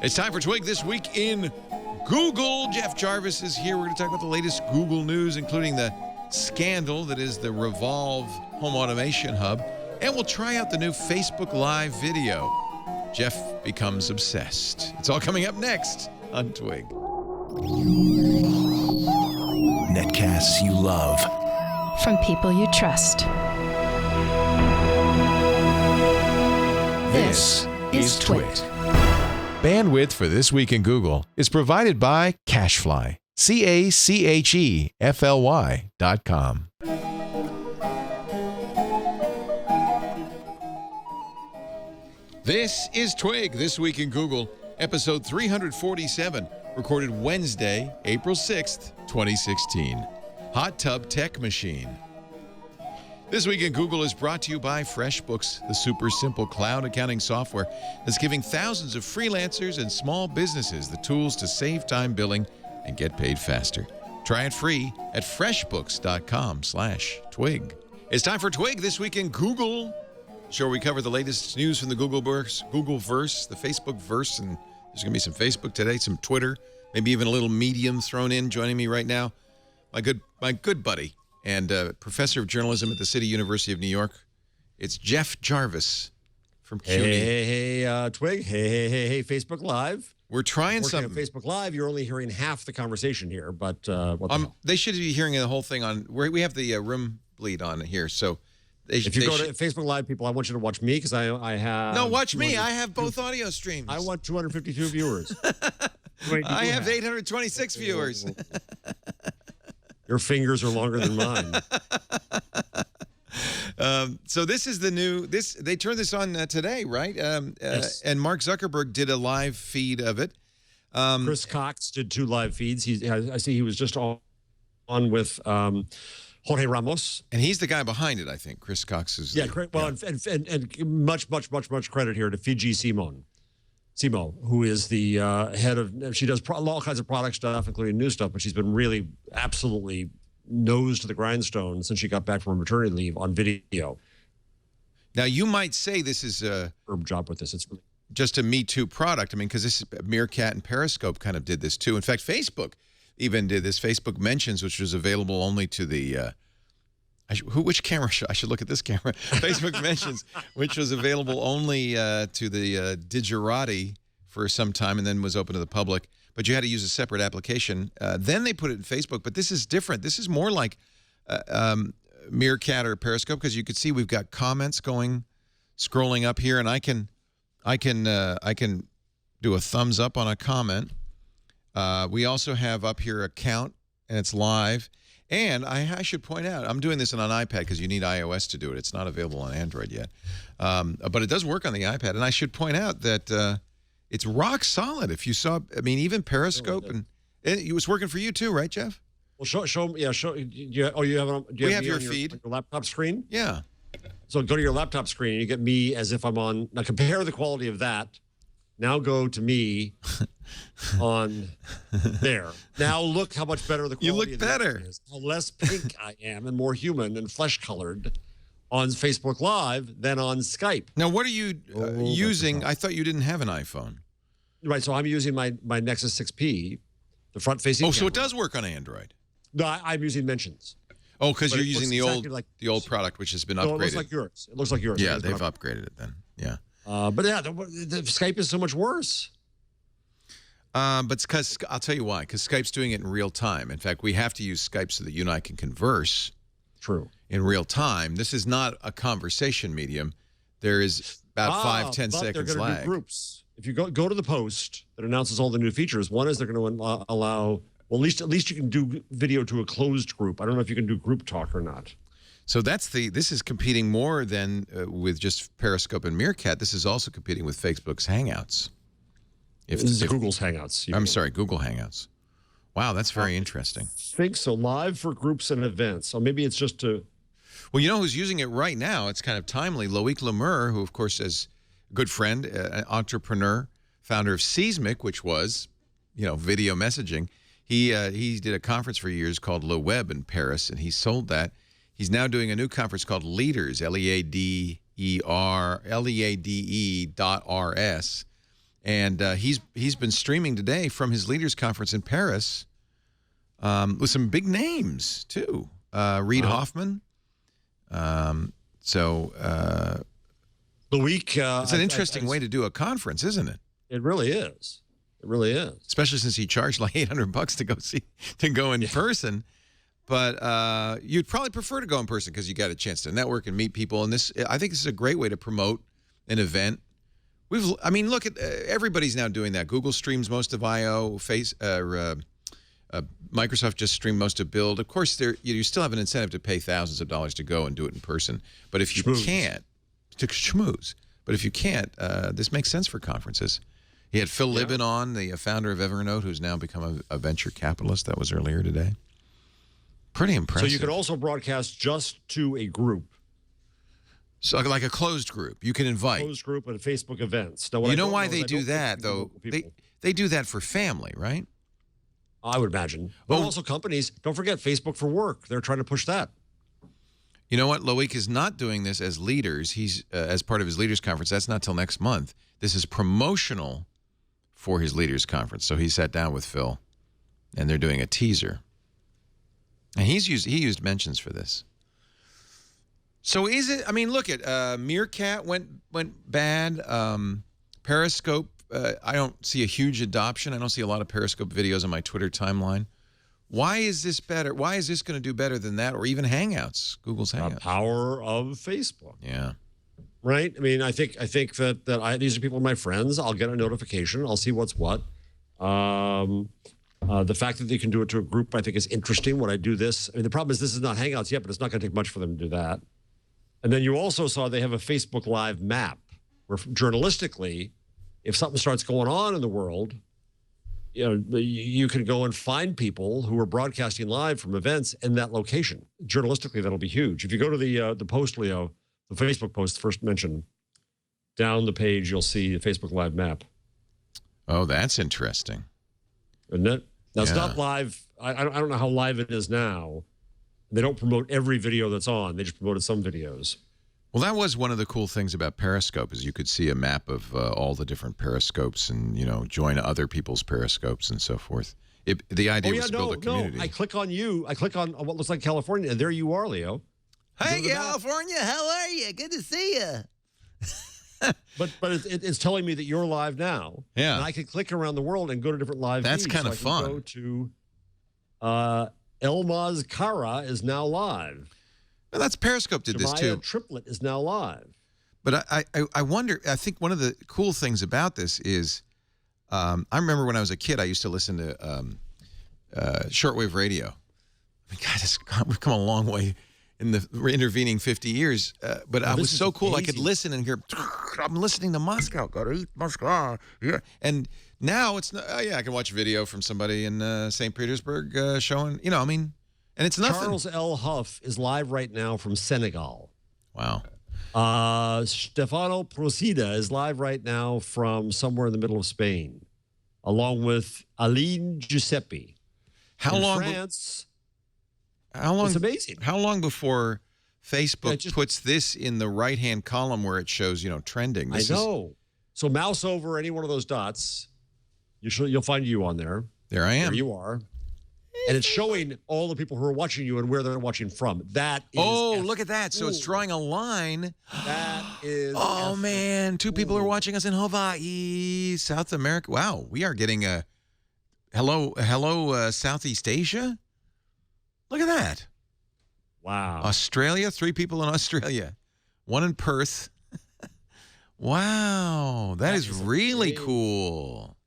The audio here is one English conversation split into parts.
It's time for Twig This Week in Google. Jeff Jarvis is here. We're going to talk about the latest Google news, including the scandal that is the Revolve home automation hub. And we'll try out the new Facebook Live video. Jeff becomes obsessed. It's all coming up next on Twig. Netcasts you love. From people you trust. This is Twig. Bandwidth for This Week in Google is provided by CacheFly. CacheFly.com. This is Twig, This Week in Google, episode 347, recorded Wednesday, April 6th, 2016. Hot Tub Tech Machine. This Week in Google is brought to you by FreshBooks, the super simple cloud accounting software that's giving thousands of freelancers and small businesses the tools to save time billing and get paid faster. Try it free at freshbooks.com/twig. It's time for Twig This Week in Google. Sure, we cover the latest news from the Googleverse, the Facebook verse, and there's going to be some Facebook today, some Twitter, maybe even a little Medium thrown in. Joining me right now, my good buddy and professor of journalism at the City University of New York. It's Jeff Jarvis from CUNY. Hey, Twig. Hey, Facebook Live. We're trying something. On Facebook Live, you're only hearing half the conversation here, but what the hell? They should be hearing the whole thing on. We have the room bleed on here, so if you go to Facebook Live, people, I want you to watch me because I have. No, watch me. I have both audio streams. I want 252 viewers. I have 826 viewers. Your fingers are longer than mine. So this is the new. They turned this on today, right? Yes. And Mark Zuckerberg did a live feed of it. Chris Cox did 2 live feeds. I see he was just on with Jorge Ramos, and he's the guy behind it. I think Chris Cox is. Yeah, great. Well, yeah. And much credit here to Fiji Simo, who is the head of. She does all kinds of product stuff, including new stuff, but she's been really absolutely nose to the grindstone since she got back from maternity leave on video. Now, you might say this is a job with this. It's really just a Me Too product. I mean, because this Meerkat and Periscope kind of did this too. In fact, Facebook even did this. Facebook Mentions, which was available only to the. Which camera? I should look at this camera. Facebook Mentions, which was available only to the Digerati for some time and then was open to the public. But you had to use a separate application. Then they put it in Facebook. But this is different. This is more like Meerkat or Periscope because you could see we've got comments scrolling up here, and I can do a thumbs up on a comment. We also have up here a count, and it's live. And I should point out, I'm doing this on an iPad because you need iOS to do it. It's not available on Android yet. But it does work on the iPad. And I should point out that it's rock solid. If you saw, I mean, even Periscope, and it was working for you too, right, Jeff? Well, show. You have it on, we have your feed. Your laptop screen? Yeah. So go to your laptop screen, and you get me as if I'm on. Now compare the quality of that. Now go to me on there. Now look how much better the quality you look of better. Is. How less pink I am and more human and flesh-colored on Facebook Live than on Skype. Now, what are you using? I thought you didn't have an iPhone. Right, so I'm using my Nexus 6P, the front-facing camera. So it does work on Android. No, I'm using Mentions. Oh, because you're using the old product, which has been upgraded. It looks like yours. It looks like yours. Yeah, they've upgraded it then. Yeah. But yeah, the Skype is so much worse. But it's because I'll tell you why. Because Skype's doing it in real time. In fact, we have to use Skype so that you and I can converse. True. In real time. This is not a conversation medium. There is about 5-10 seconds they're lag. Do groups. If you go to the post that announces all the new features, one is they're going to allow. Well, at least you can do video to a closed group. I don't know if you can do group talk or not. So this is competing more than with just Periscope and Meerkat. This is also competing with Facebook's Hangouts. This is Google's Hangouts. I'm sorry, Google Hangouts. Wow, that's very interesting. I think so. Live for groups and events. So maybe it's just to. Well, you know who's using it right now? It's kind of timely. Loic Lemur, who, of course, is a good friend, an entrepreneur, founder of Seismic, which was, video messaging. He did a conference for years called Le Web in Paris, and he sold that. He's now doing a new conference called Leaders, Leader.rs, And he's been streaming today from his leaders conference in Paris with some big names too. Reid Hoffman. The week. It's an interesting way to do a conference, isn't it? It really is. It really is. Especially since he charged like $800 to go in person. But you'd probably prefer to go in person because you got a chance to network and meet people. And I think this is a great way to promote an event. Look at everybody's now doing that. Google streams most of I/O. Microsoft just streamed most of Build. Of course, you still have an incentive to pay thousands of dollars to go and do it in person. But if you can't, to schmooze. But if you can't, this makes sense for conferences. He had Phil Libin on, the founder of Evernote, who's now become a venture capitalist. That was earlier today. Pretty impressive. So you could also broadcast just to a group. So like a closed group. You can invite. Closed group at Facebook events. Now, you know why they do that, though? They do that for family, right? I would imagine. But also companies, don't forget Facebook for Work. They're trying to push that. You know what? Loic is not doing this as leaders. He's as part of his leaders conference. That's not till next month. This is promotional for his leaders conference. So he sat down with Phil, and they're doing a teaser. And he used mentions for this. So is it? I mean, look at Meerkat went bad. Periscope. I don't see a huge adoption. I don't see a lot of Periscope videos on my Twitter timeline. Why is this better? Why is this going to do better than that, or even Hangouts? Google's Hangouts. The power of Facebook. Yeah. Right. I mean, I think that these are people my friends. I'll get a notification. I'll see what's what. The fact that they can do it to a group, I think, is interesting. When I do this, I mean, the problem is this is not Hangouts yet, but it's not going to take much for them to do that. And then you also saw they have a Facebook Live map where journalistically, if something starts going on in the world, you can go and find people who are broadcasting live from events in that location. Journalistically, that'll be huge. If you go to the post, Leo, the Facebook post first mentioned, down the page, you'll see the Facebook Live map. Oh, that's interesting. Isn't it? Now, it's not live. I don't know how live it is now. They don't promote every video that's on. They just promoted some videos. Well, that was one of the cool things about Periscope is you could see a map of all the different Periscopes and, join other people's Periscopes and so forth. The idea was to build a community. I click on you. I click on what looks like California, and there you are, Leo. Hey, California, how are you? Good to see you. But it's telling me that you're live now. Yeah. And I can click around the world and go to different live That's feeds. kind of fun. Go to Elmaz Kara is now live. Well, that's Periscope did this too. Triplet is now live. But I wonder, I think one of the cool things about this is, I remember when I was a kid, I used to listen to shortwave radio. I mean, God, we've come a long way in the intervening 50 years. But it was so cool. Amazing. I could listen and hear, I'm listening to Moscow. Gotta eat Moscow. Yeah. And now it's, I can watch video from somebody in St. Petersburg showing, and it's nothing. Charles L. Huff is live right now from Senegal. Wow. Stefano Procida is live right now from somewhere in the middle of Spain, along with Aline Giuseppe. How long? France. How long? It's amazing. How long before Facebook puts this in the right-hand column where it shows, trending? I know. So mouse over any one of those dots. You'll find you on there. There I am. There you are. And it's showing all the people who are watching you and where they're watching from. That is. Oh, look at that. So it's drawing a line. That is. Oh, man. 2 people are watching us in Hawaii, South America. Wow. We are getting a hello, Southeast Asia. Look at that. Wow. Australia, 3 people in Australia. 1 in Perth. Wow. That is really cool.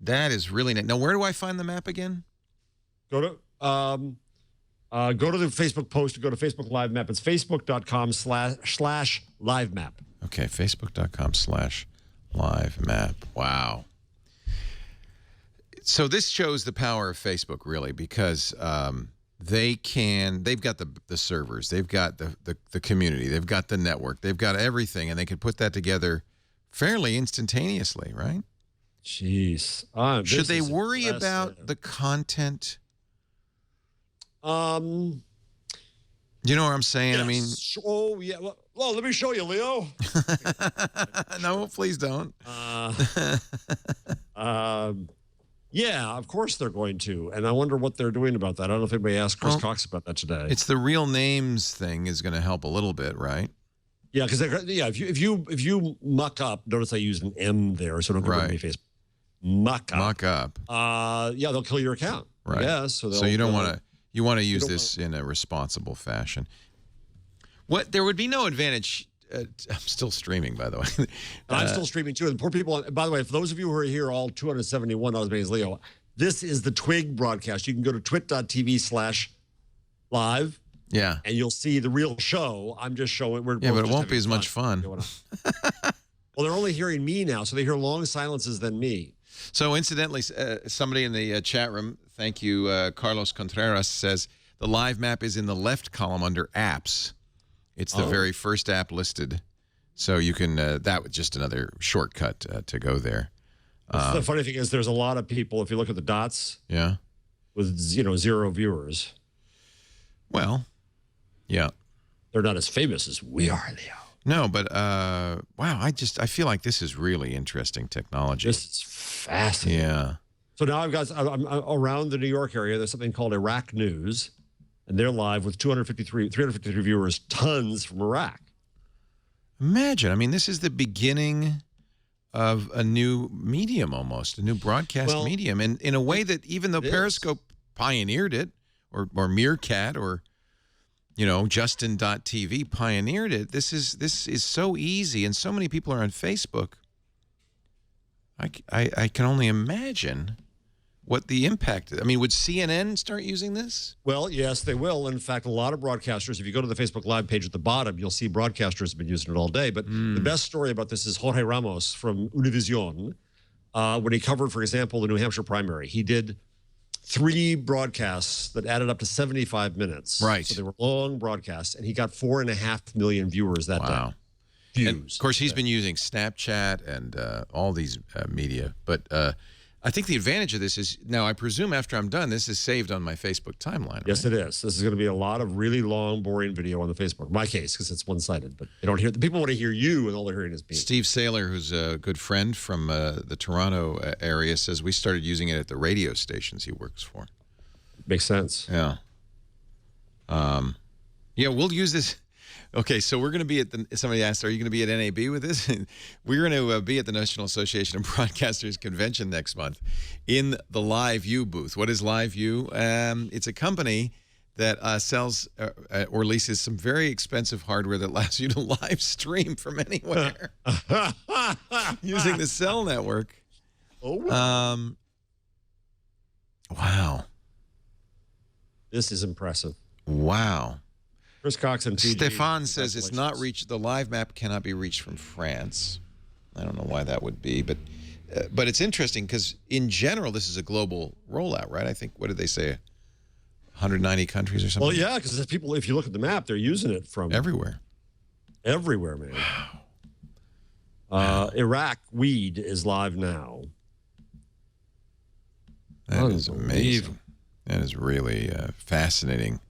That is really neat. Now, where do I find the map again? Go to the Facebook post. Go to Facebook Live Map. It's facebook.com/live map. Okay, facebook.com/live map. Wow. So this shows the power of Facebook, really, because they've got the servers, they've got the community, they've got the network, they've got everything, and they can put that together fairly instantaneously, right? Jeez. Should they worry about the content? You know what I'm saying? Yes. I mean, oh yeah. Well, well, let me show you, Leo. No, please don't. Yeah, of course they're going to. And I wonder what they're doing about that. I don't know if anybody asked Chris Cox about that today. It's the real names thing is going to help a little bit, right? Yeah, because if you muck up, notice I used an M there, so don't go to me Facebook. Muck up. Muck up. Yeah, they'll kill your account. Right. Yeah, so you don't want to. You want to use this in a responsible fashion. What there would be no advantage. I'm still streaming, by the way. I'm still streaming too. And poor people. By the way, for those of you who are here, all 271, I was name's Leo. This is the Twig broadcast. You can go to twit.tv/live. Yeah. And you'll see the real show. I'm just showing. But it won't be as much fun. Well, they're only hearing me now, so they hear long silences than me. So, incidentally, somebody in the chat room, thank you, Carlos Contreras, says the live map is in the left column under apps. It's the very first app listed. So you can, that was just another shortcut to go there. The funny thing is there's a lot of people, if you look at the dots, with 0 viewers. Well, yeah. They're not as famous as we are, Leo. No, but wow, I feel like this is really interesting technology. This is fascinating. Yeah. So now I'm around the New York area. There's something called Iraq News, and they're live with 353 viewers, tons from Iraq. Imagine, I mean, this is the beginning of a new medium almost, a new broadcast medium, and in a way that even though Periscope pioneered it, or Meerkat, or Justin.tv pioneered it. This is so easy, and so many people are on Facebook. I can only imagine what the impact is. I mean, would CNN start using this? Well, yes, they will. In fact, a lot of broadcasters, if you go to the Facebook Live page at the bottom, you'll see broadcasters have been using it all day. But the best story about this is Jorge Ramos from Univision. When he covered, for example, the New Hampshire primary, he did 3 broadcasts that added up to 75 minutes. Right. So they were long broadcasts, and he got 4.5 million viewers that day. Views. And of course, he's been using Snapchat and all these media. But I think the advantage of this is, now I presume after I'm done, this is saved on my Facebook timeline. Right? Yes, it is. This is going to be a lot of really long, boring video on the Facebook. My case, because it's one-sided. But they don't hear. The people want to hear you, and all they're hearing is me. Steve Saylor, who's a good friend from the Toronto area, says we started using it at the radio stations he works for. Makes sense. Yeah. Yeah, we'll use this. Okay, so we're going to be at somebody asked, are you going to be at NAB with this? We're going to be at the National Association of Broadcasters Convention next month in the LiveU booth. What is LiveU? It's a company that sells or leases some very expensive hardware that allows you to live stream from anywhere using the cell network. Oh, wow. Wow. This is impressive. Wow. Chris Cox and Fiji. Stefan says it's not reached. The live map cannot be reached from France. I don't know why that would be, but it's interesting because in general this is a global rollout, right? I think, what did they say, 190 countries or something? Well, yeah, because people, if you look at the map, they're using it from everywhere. Everywhere, man. Wow. Iraq Weed is live now. That is amazing. That is really fascinating.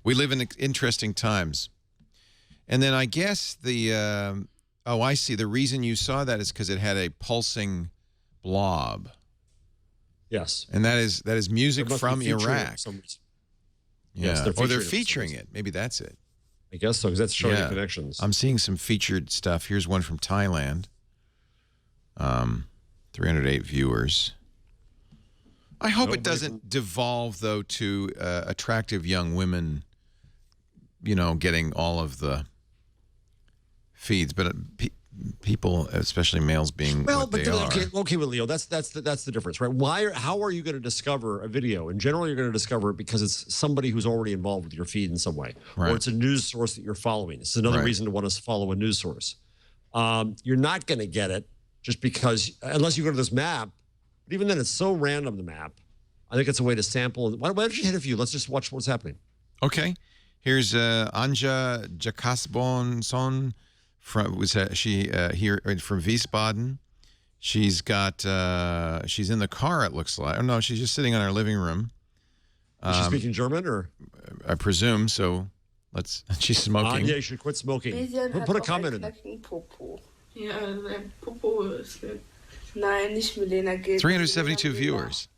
We live in interesting times. And then I guess I see. The reason you saw that is because it had a pulsing blob. Yes. And that is music from Iraq. Yes, they're featuring it. Maybe that's it. I guess so, because that's showing connections. I'm seeing some featured stuff. Here's one from Thailand. 308 viewers. I hope it doesn't devolve, though, to attractive young women, getting all of the feeds, but people, especially males, being what they are. Okay, well, Leo, that's the difference, right? How are you going to discover a video? In general, you're going to discover it because it's somebody who's already involved with your feed in some way, or it's a news source that you're following. This is another reason to want to follow a news source. You're not going to get it just because, unless you go to this map. But even then, it's so random, the map. I think it's a way to sample. Why don't you hit a few? Let's just watch what's happening. Okay. Here's Anja Jakasbonson from here from Wiesbaden. She's in the car, it looks like. Oh, no, she's just sitting in our living room. Is she speaking German, or? I presume so. Let's. She's smoking. Anya, you should quit smoking. Median hat Put a auch comment einen in there. knackigen Popo. Ja, sein Popo ist weg. Nein, nicht Milena Gill. 372 viewers.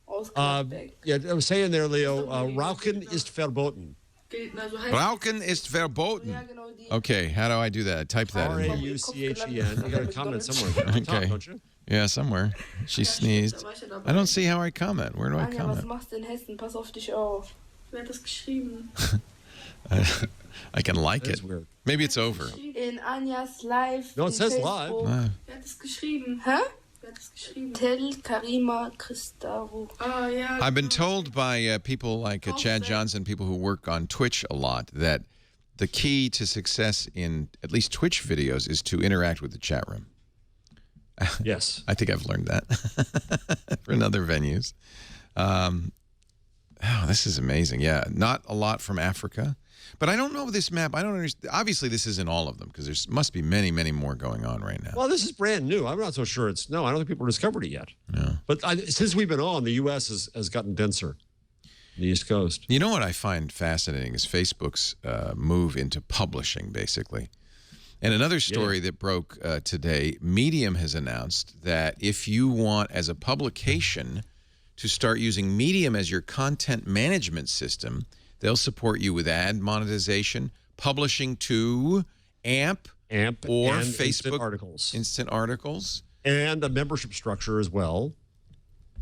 Aus Uh, Gladbeck. yeah, I was saying there, Leo, Rauchen ist verboten. Also heißt Rauchen ist verboten. Ja, genau die. Okay, how do I do that? Type that in. Rauchen. You got a comment somewhere at the top, Okay. don't you? Yeah, somewhere. She sneezed. I don't see how I comment. Where do I Anja, was comment? machst du in Hessen? Pass auf dich auf. Wer hat das geschrieben? I can like That's it. weird. Maybe it's over. In Anjas Live. No, it in says Facebook. live. Wer hat das geschrieben? Hä? Wer hat das geschrieben? Tell Karima Christaro. Ah, ja. I've been told by people like Chad Johnson, people who work on Twitch a lot, that the key to success in at least Twitch videos is to interact with the chat room. Yes. I think I've learned that in other venues. Oh, this is amazing. Yeah, not a lot from Africa. But I don't know this map. I don't understand. Obviously, this isn't all of them because there must be many, many more going on right now. Well, this is brand new. I'm not so sure it's no. I don't think people discovered it yet. Yeah. But since we've been on, the U.S. has gotten denser. The East Coast. You know what I find fascinating is Facebook's move into publishing, basically. And another story that broke today, Medium has announced that if you want, as a publication, to start using Medium as your content management system, they'll support you with ad monetization, publishing to AMP or and Facebook instant articles, instant articles. and a membership structure as well,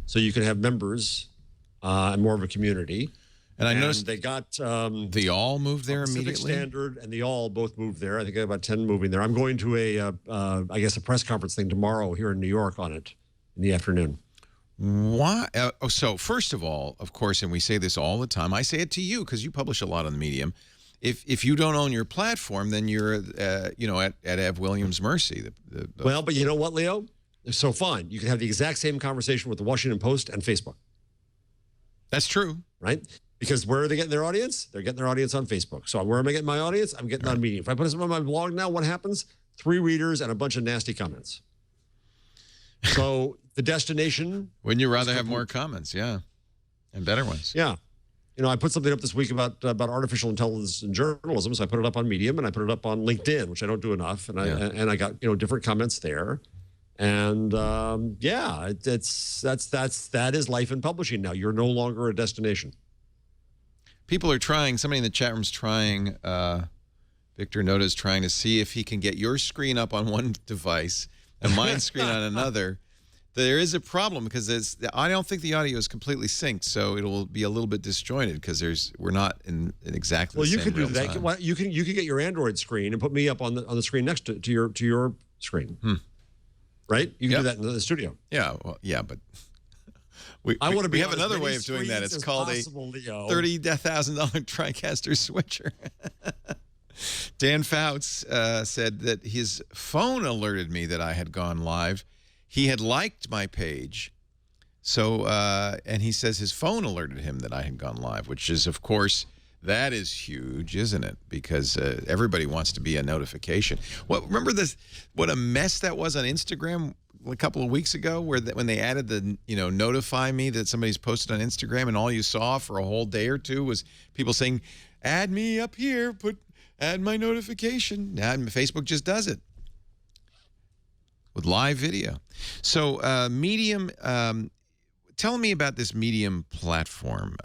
so you can have members and more of a community. And I noticed they got the All moved there Pacific immediately. Standard and the All both moved there. I think I have about 10 moving there. I'm going to I guess a press conference thing tomorrow here in New York on it in the afternoon. Why? So first of all, of course, and we say this all the time. I say it to you because you publish a lot on the Medium. If you don't own your platform, then you're at Ev Williams' mercy. Well, but you know what, Leo? So fine, you can have the exact same conversation with the Washington Post and Facebook, That's true. right? Because where are they getting their audience? They're getting their audience on Facebook. So where am I getting my audience? I'm getting on Medium. If I put something on my blog now, what happens? 3 readers and a bunch of nasty comments. So the destination. Wouldn't you rather have more comments? Yeah, and better ones. Yeah. You know, I put something up this week about artificial intelligence in journalism. So I put it up on Medium and I put it up on LinkedIn, which I don't do enough. And I got different comments there. And that is life in publishing now. You're no longer a destination. People are trying. Somebody in the chat room's trying. Victor Noda's trying to see if he can get your screen up on one device and my screen on another. There is a problem because I don't think the audio is completely synced, so it will be a little bit disjointed because we're not in exactly. Well, the you same could do real that. time. Well, you can get your Android screen and put me up on the screen next to your screen. Right? You can do that in the studio. Yeah, well, yeah, but I want to be. We have on as another many way of doing that. screens It's as called possible, Leo. a $30,000 TriCaster switcher. Dan Fouts said that his phone alerted me that I had gone live. He had liked my page, so and he says his phone alerted him that I had gone live, which is, of course, that is huge, isn't it? Because everybody wants to be a notification. Remember this? What a mess that was on Instagram a couple of weeks ago, when they added the notify me that somebody's posted on Instagram, and all you saw for a whole day or two was people saying, "Add me up here, add my notification." Now Facebook just does it with live video. So Medium, tell me about this Medium platform.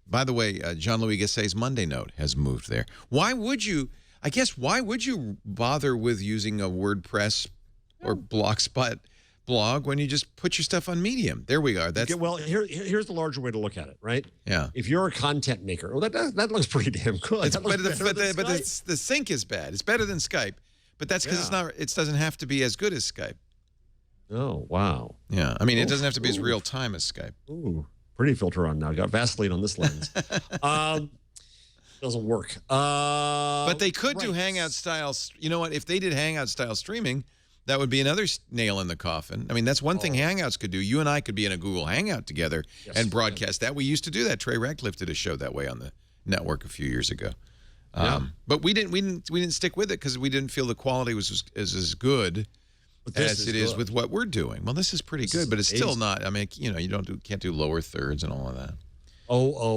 By the way, Jean-Louis Gassay's Monday Note has moved there. Why would you bother with using a WordPress or Blogspot blog when you just put your stuff on Medium? There we are. Here's the larger way to look at it, right? Yeah. If you're a content maker, well, that looks pretty damn good. But the sync is bad. It's better than Skype, but that's because it doesn't have to be as good as Skype. Oh, wow. Yeah, I mean, it doesn't have to be as real time as Skype. Ooh, pretty filter on now. Got Vaseline on this lens. Doesn't work. But they could do Hangout style. You know what? If they did Hangout style streaming, that would be another nail in the coffin. I mean, that's one thing Hangouts could do. You and I could be in a Google Hangout together and broadcast that. We used to do that. Trey Ratcliffe did a show that way on the network a few years ago. But we didn't stick with it because we didn't feel the quality was as good as it is with what we're doing. Well, this is pretty good, but it's still not. I mean, you can't do lower thirds and all of that.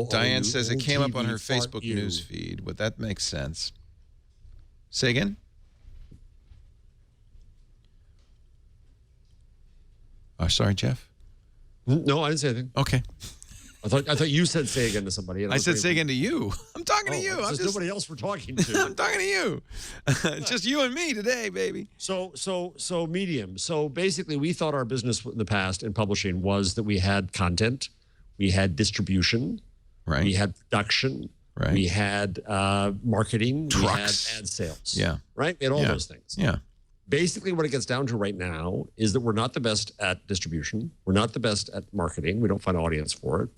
Diane says it came up on her TV, Facebook news feed. But that makes sense. Say again? Oh, sorry, Jeff. No, I didn't say anything. Okay. I thought you said say again to somebody. And I said was say again to you. I'm talking to you. There's nobody else we're talking to. I'm talking to you. It's just you and me today, baby. So Medium. So basically, we thought our business in the past in publishing was that we had content, we had distribution, Right. we had production, Right. we had marketing, Trucks. we had ad sales. Yeah. Right? We had all Yeah. those things. Yeah. Basically, what it gets down to right now is that we're not the best at distribution. We're not the best at marketing. We don't find an audience for it.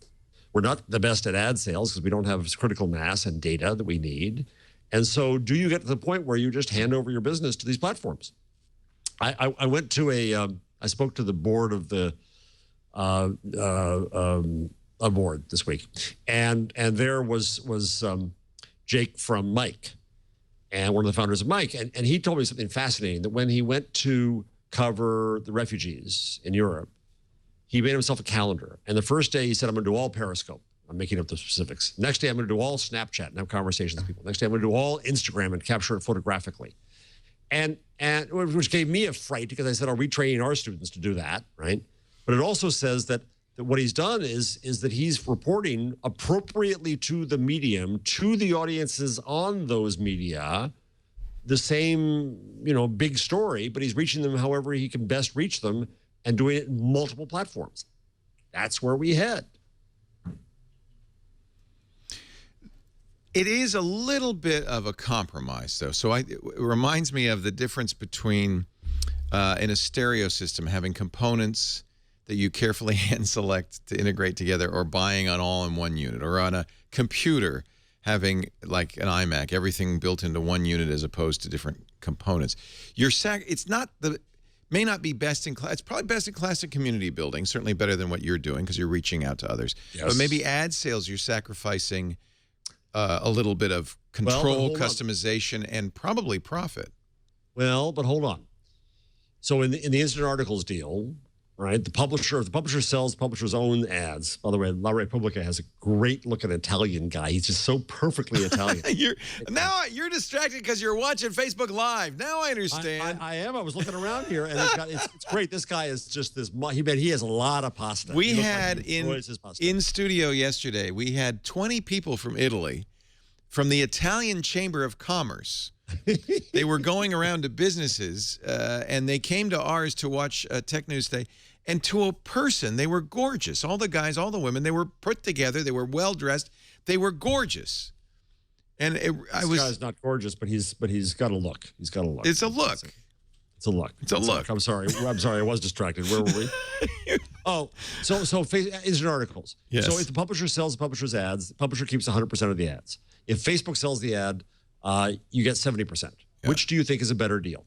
We're not the best at ad sales because we don't have critical mass and data that we need. And so do you get to the point where you just hand over your business to these platforms? I went to I spoke to the board of the board this week. And there was Jake from Mike, and one of the founders of Mike. And he told me something fascinating, that when he went to cover the refugees in Europe, he made himself a calendar. And the first day he said, I'm going to do all Periscope. I'm making up the specifics. Next day, I'm going to do all Snapchat and have conversations with people. Next day, I'm going to do all Instagram and capture it photographically. And which gave me a fright, because I said, are we training our students to do that, right? But it also says that what he's done is that he's reporting appropriately to the medium, to the audiences on those media, the same, big story, but he's reaching them however he can best reach them, and doing it in multiple platforms. That's where we head. It is a little bit of a compromise, though. So it reminds me of the difference between, in a stereo system, having components that you carefully hand select to integrate together, or buying on all in one unit, or on a computer having, like an iMac, everything built into one unit as opposed to different components. It's not may not be best in class. It's probably best in class in community building, certainly better than what you're doing because you're reaching out to others. Yes. But maybe ad sales, you're sacrificing a little bit of control, customization, and probably profit. Well, but hold on. So in the Instant Articles deal, right, the publisher sells the publisher's own ads. By the way, La Repubblica has a great looking Italian guy. He's just so perfectly Italian. You're distracted because you're watching Facebook Live. Now I understand. I am. I was looking around here, and it's great. This guy is just this. He has a lot of pasta. We had in studio yesterday, we had 20 people from Italy, from the Italian Chamber of Commerce. They were going around to businesses, and they came to ours to watch Tech News Day. And to a person, they were gorgeous. All the guys, all the women, they were put together. They were well dressed. They were gorgeous. And this guy's not gorgeous, but he's got a look. He's got a look. It's a look. It's a look. It's a look. I'm sorry. I was distracted. Where were we? So Instant Articles. Yes. So if the publisher sells the publisher's ads, the publisher keeps 100% of the ads. If Facebook sells the ad, you get 70%. Yeah. Which do you think is a better deal?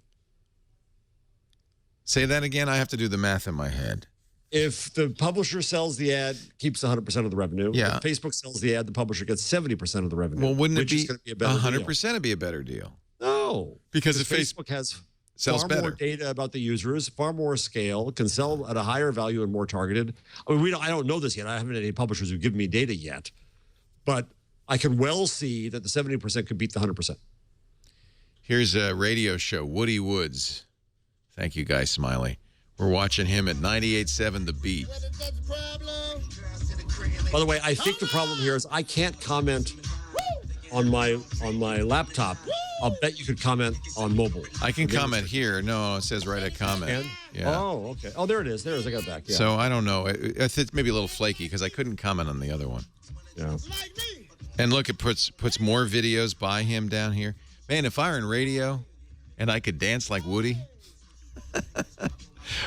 Say that again. I have to do the math in my head. If the publisher sells the ad, keeps 100% of the revenue. Yeah. If Facebook sells the ad, the publisher gets 70% of the revenue. Well, wouldn't it be 100% would be a better deal? No. Because if Facebook has sells far better. more data about the users, far more scale, can sell at a higher value and more targeted. I mean, I don't know this yet. I haven't had any publishers who've given me data yet. But I can well see that the 70% could beat the 100%. Here's a radio show, Woody Woods. Thank you, Guy Smiley. We're watching him at 98.7 The Beat. By the way, I think the problem here is I can't comment on my laptop. I'll bet you could comment on mobile. I can comment here. No, it says write a comment. And? Yeah. Oh, okay. Oh, there it is. There it is. I got it back. Yeah. So I don't know. It's maybe a little flaky because I couldn't comment on the other one. Yeah. And look, it puts more videos by him down here. Man, if I were in radio and I could dance like Woody.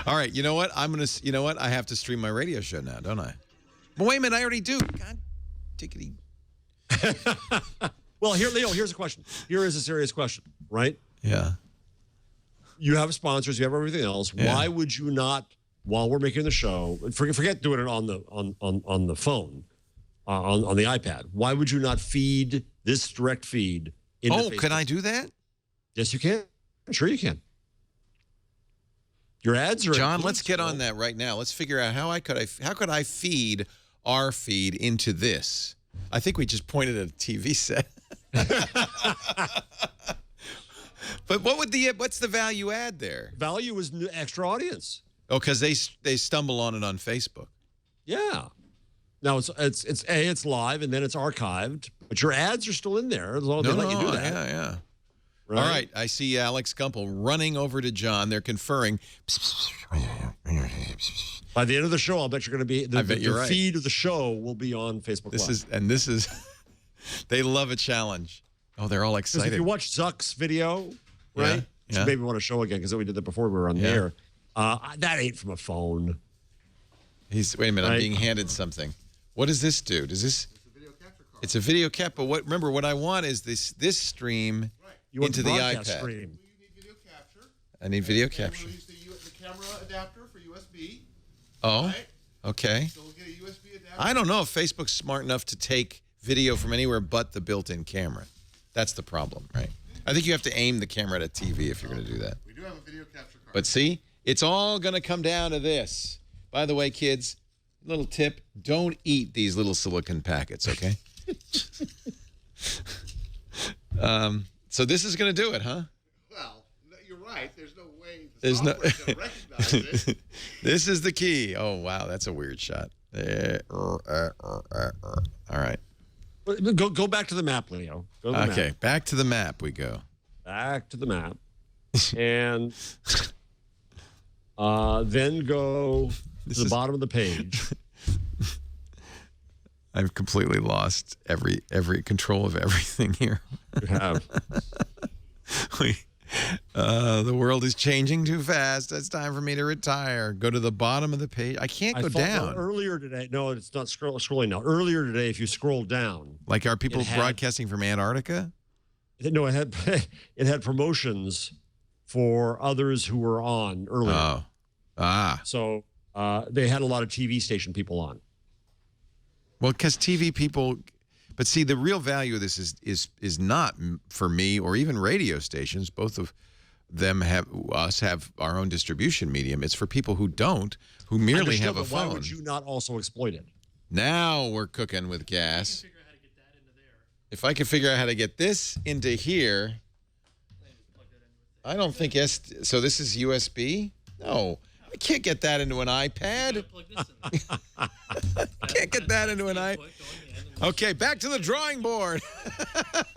All right, you know what? I have to stream my radio show now, don't I? But wait a minute, I already do. God, tickety. Well, Leo, here's a question. Here is a serious question, right? Yeah. You have sponsors, you have everything else. Yeah. Why would you not, while we're making the show, forget doing it on the phone, on the iPad? Why would you not feed this direct feed into Facebook? Can I do that? Yes, you can. Sure, you can. Your ads are John. Let's get on that right now. Let's figure out how could I feed our feed into this. I think we just pointed at a TV set. But what's the value add there? Value is extra audience. Oh, because they stumble on it on Facebook. Yeah. Now it's live and then it's archived, but your ads are still in there as long as they let you do that. Yeah. All right, I see Alex Gumpel running over to John. They're conferring. By the end of the show, I'll bet you're going to be. I bet you're right. Feed of the show will be on Facebook Live. This is. They love a challenge. Oh, they're all Because excited. if you watch Zuck's video, right? Yeah. Which you maybe want to show again because we did that before we were on the air. That ain't from a phone. Wait a minute. I'm Right. being handed something. What does this do? Does this? It's a video cap. But remember, what I want is this stream You want into the broadcast iPad. stream. You need video capture. I need video And capture. we'll use the camera adapter for USB. Oh, Right? okay. So we'll get a USB adapter. I don't know if Facebook's smart enough to take video from anywhere but the built-in camera. That's the problem, right? I think you have to aim the camera at a TV if you're going to do that. We do have a video capture card. But see, it's all going to come down to this. By the way, kids, little tip, don't eat these little silicon packets, okay? So this is going to do it, huh? Well, you're right. There's no way the There's no. software's going to recognize it. This is the key. Oh, wow, that's a weird shot. All right. Go back to the map, Leo. Go to the Okay, map. back to the map we go. Back to the map. And then go to the bottom of the page. I've completely lost every control of everything here. You have. The world is changing too fast. It's time for me to retire. Go to the bottom of the page. I can't go down. Earlier today, no, it's not scrolling now. Earlier today, if you scroll down, Like, are people It had- broadcasting from Antarctica? no, it had promotions for others who were on earlier. Oh, So they had a lot of TV station people on. well, because TV people. But see, the real value of this is not for me or even radio stations. Both of them have our own distribution medium. It's for people who don't, who merely have a Understood, but Why phone. would you not also exploit it? Now we're cooking with gas. If I can figure out how to get this into here, I don't think so this is USB? No, I can't get that into an iPad. I can't get that into an iPad. Okay, back to the drawing board. Look,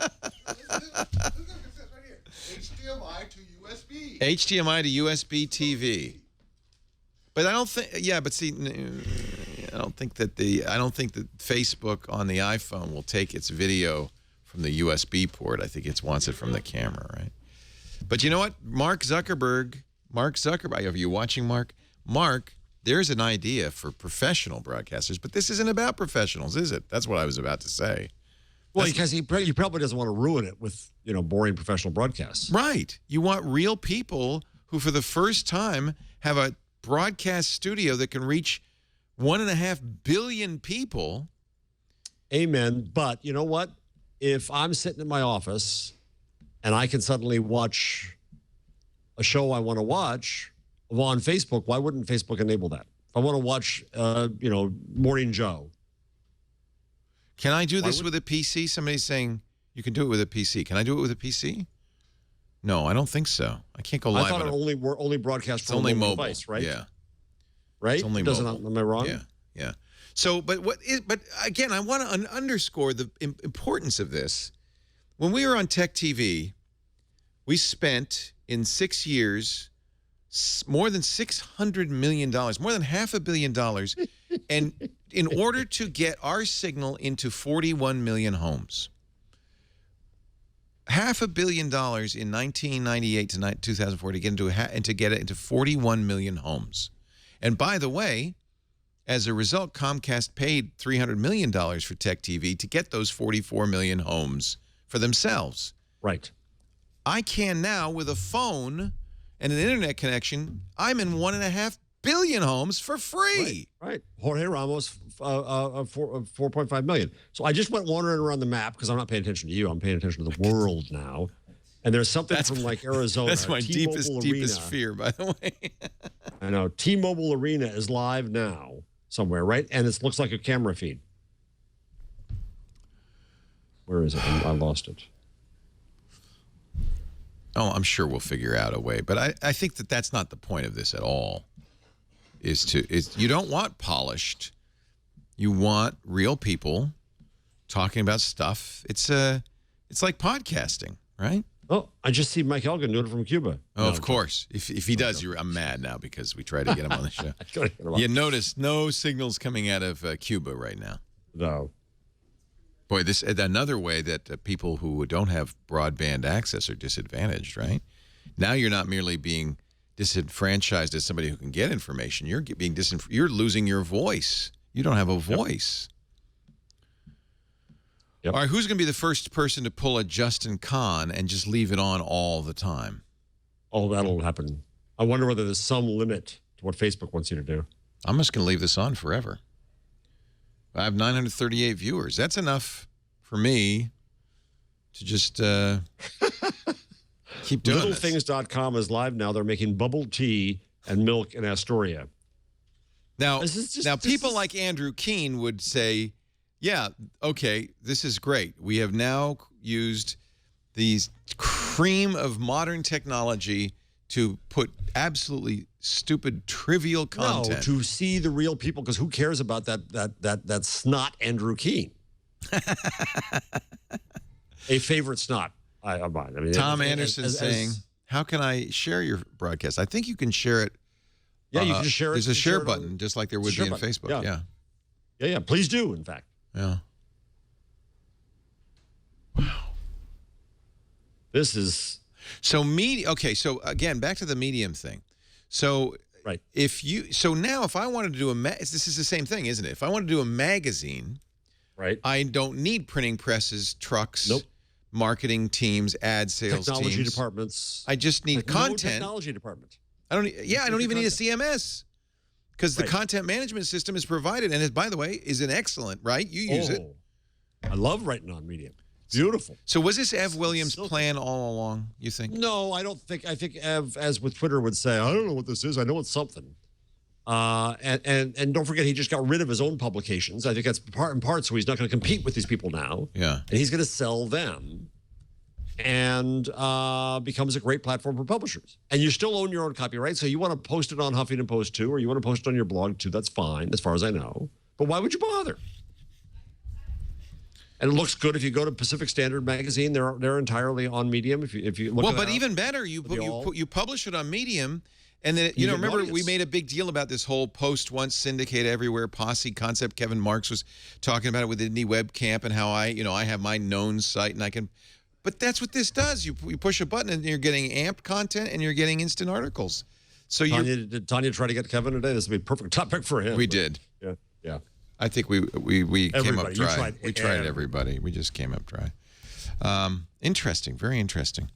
it says right here. HDMI to USB. HDMI to USB TV. But I don't think. Yeah, but see, I don't think that Facebook on the iPhone will take its video from the USB port. I think it wants it from the camera, right? But you know what? Mark Zuckerberg. Are you watching, Mark? Mark, there's an idea for professional broadcasters, but this isn't about professionals, is it? That's what I was about to say. Well, because he probably doesn't want to ruin it with boring professional broadcasts. Right. You want real people who, for the first time, have a broadcast studio that can reach 1.5 billion people. Amen. But you know what? If I'm sitting in my office and I can suddenly watch a show I want to watch on Facebook, why wouldn't Facebook enable that? If I want to watch, Morning Joe. Can I do this would- with a PC? Somebody's saying you can do it with a PC. Can I do it with a PC? No, I don't think so. I can't go I live thought on it only broadcast It's from only a mobile mobile device, right? Yeah. Right? It's only It doesn't. mobile. Am I wrong? Yeah. So, but again, I want to underscore the importance of this. When we were on Tech TV, we spent in 6 years more than $600 million, more than $500 million, and in order to get our signal into 41 million homes. $500 million in 1998 to 2004 to get it into 41 million homes. And by the way, as a result, Comcast paid $300 million for Tech TV to get those 44 million homes for themselves. Right. I can now, with a phone and an internet connection, I'm in 1.5 billion homes for free. Right. Jorge Ramos, 4.5 million. So I just went wandering around the map because I'm not paying attention to you. I'm paying attention to the world now. And there's something from like Arizona. That's my T-Mobile deepest Arena. fear, by the way. I know. T-Mobile Arena is live now. somewhere, right? And it looks like a camera feed. Where is it? I lost it. Oh, I'm sure we'll figure out a way. But I think that that's not the point of this at all. You don't want polished. You want real people talking about stuff. It's like podcasting, right? Oh, I just see Mike Elgin doing it from Cuba. Oh, of course. If he does, I'm mad now because we tried to get him on the show. You notice no signals coming out of Cuba right now. No. Boy, this another way that people who don't have broadband access are disadvantaged, right? Now you're not merely being disenfranchised as somebody who can get information. You're being you're losing your voice. You don't have a voice. Yep. All right, who's going to be the first person to pull a Justin Kahn and just leave it on all the time? Oh, that'll happen. I wonder whether there's some limit to what Facebook wants you to do. I'm just going to leave this on forever. I have 938 viewers. That's enough for me to just keep doing this. Littlethings.com is live now. They're making bubble tea and milk in Astoria. Now, This people is- like Andrew Keene would say, yeah, okay, this is great. We have now used these cream of modern technology to put absolutely stupid, trivial content. No, to see the real people, because who cares about that snot Andrew Keene? A favorite snot of mine. I mean, Tom Anderson as- saying, how can I share your broadcast? I think you can share it. Yeah, you can just share it. There's you a can share it on- button, just like there would share be in button, Facebook. yeah. Yeah. Yeah, please do, in fact. Yeah. This is So media. Okay. So again, back to the Medium thing. So right. now if I wanted to do this is the same thing, isn't it? If I want to do a magazine, Right. I don't need printing presses, trucks, Nope. marketing teams, ad sales Technology teams. departments. I just need No content. technology department. I don't even need a content. CMS because the Right. content management system is provided, and it, by the way, is an excellent. Right? You use it. I love writing on Medium. Beautiful. So was this Ev Williams' Silky. plan all along? You think? No, I don't think. I think Ev, as with Twitter, would say, I don't know what this is. I know it's something. And don't forget, he just got rid of his own publications. I think that's part and part. So he's not going to compete with these people now. Yeah. And he's going to sell them, and becomes a great platform for publishers. And you still own your own copyright. So you want to post it on Huffington Post too, or you want to post it on your blog too. That's fine, as far as I know. But why would you bother? And it looks good if you go to Pacific Standard Magazine. They're entirely on Medium. If you look. Well, it but up. even better, you publish it on Medium, and then You get an remember we audience. made a big deal about this whole post once syndicate everywhere posse concept. Kevin Marks was talking about it with Indie Web Camp and how I have my known site and I can. But that's what this does. You push a button and you're getting amped content and you're getting instant articles. So Did Tanya try to get Kevin today? This would be a perfect topic for him. we did. Yeah. Yeah. I think we came up Everybody. You dry. tried We tried everybody. everybody. We just came up dry. Interesting. Very interesting.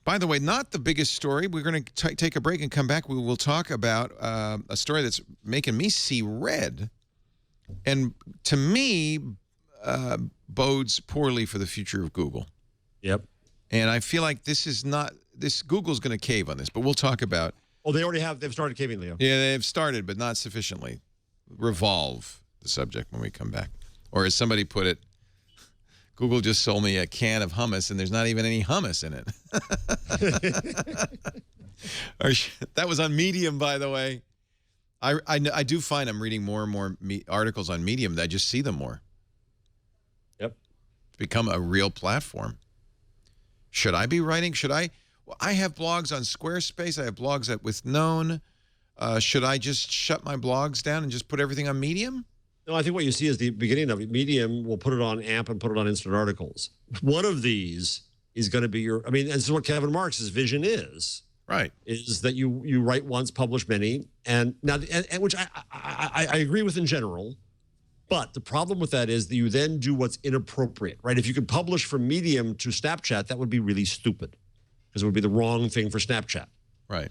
By the way, not the biggest story. We're going to take a break and come back. We will talk about a story that's making me see red, and to me bodes poorly for the future of Google. Yep. And I feel like Google's going to cave on this, but we'll talk about. Oh, they already have. They've started caving, Leo. Yeah, they've started, but not sufficiently. Revolve the subject when we come back. Or as somebody put it, Google just sold me a can of hummus and there's not even any hummus in it. That was on Medium, by the way. I do find I'm reading more and more articles on Medium that I just see them more. Yep. It's become a real platform. Should I be writing? Well, I have blogs on Squarespace. I have blogs with Known. Should I just shut my blogs down and just put everything on Medium? No, I think what you see is the beginning of it. Medium will put it on AMP and put it on Instant Articles. One of these is going to be this is what Kevin Marks' vision is. Right. Is that you write once, publish many, and now and which I agree with in general, but the problem with that is that you then do what's inappropriate, right? If you could publish from Medium to Snapchat, that would be really stupid because it would be the wrong thing for Snapchat. Right.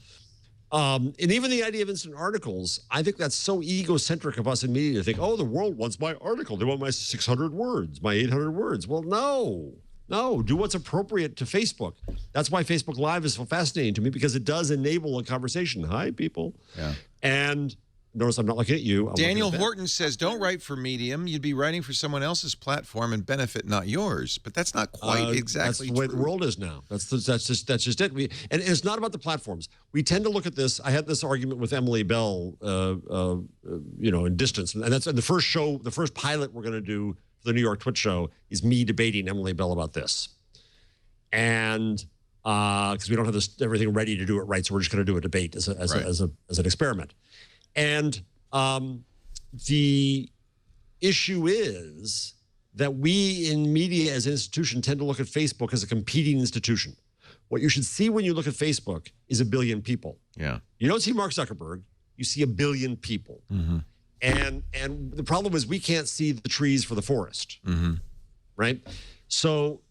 And even the idea of instant articles, I think that's so egocentric of us in media to think, oh, the world wants my article. They want my 600 words, my 800 words. Well, no, do what's appropriate to Facebook. That's why Facebook Live is so fascinating to me, because it does enable a conversation. Hi, people. Yeah. And Notice I'm not looking at you. I'm Daniel looking at Ben. Horton says, don't write for Medium. You'd be writing for someone else's platform and benefit, not yours. But that's not quite exactly That's the way true. the world is now. That's just it. And it's not about the platforms. We tend to look at this. I had this argument with Emily Bell, in Distance, and that's the first show, the first pilot we're going to do for the New York Twitch show is me debating Emily Bell about this, and because we don't have everything ready to do it right, so we're just going to do a debate as an experiment. And the issue is that we in media as an institution tend to look at Facebook as a competing institution. What you should see when you look at Facebook is a billion people. Yeah. You don't see Mark Zuckerberg, you see a billion people. Mm-hmm. And the problem is we can't see the trees for the forest, right? So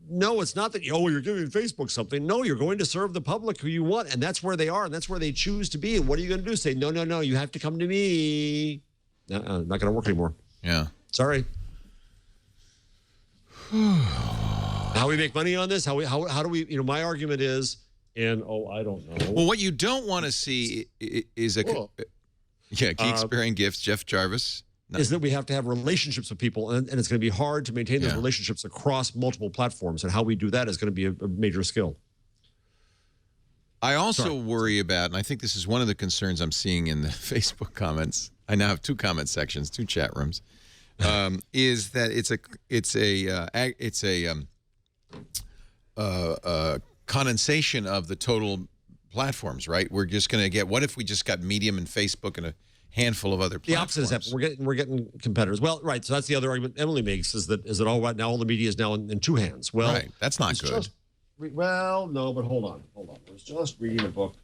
no, it's not that, you're giving Facebook something. No, you're going to serve the public who you want, and that's where they are, and that's where they choose to be. And what are you going to do? Say, no, you have to come to me. Not going to work anymore. Yeah. Sorry. How we make money on this? How do we, my argument is, and I don't know. Well, what you don't want to see is Geek Sparing Gifts, Jeff Jarvis. No. Is that we have to have relationships with people, and it's going to be hard to maintain those relationships across multiple platforms, and how we do that is going to be a major skill. I also worry about, and I think this is one of the concerns I'm seeing in the Facebook comments. I now have 2 comment sections, 2 chat rooms. Is that it's a condensation of the total platforms, right? We're just going to get. What if we just got Medium and Facebook and a handful of other platforms? The opposite is happening. We're getting competitors. Well, right. So that's the other argument Emily makes is that all right now all the media is now in 2 hands. Well, right. That's not good. No, but hold on. I was just reading a book.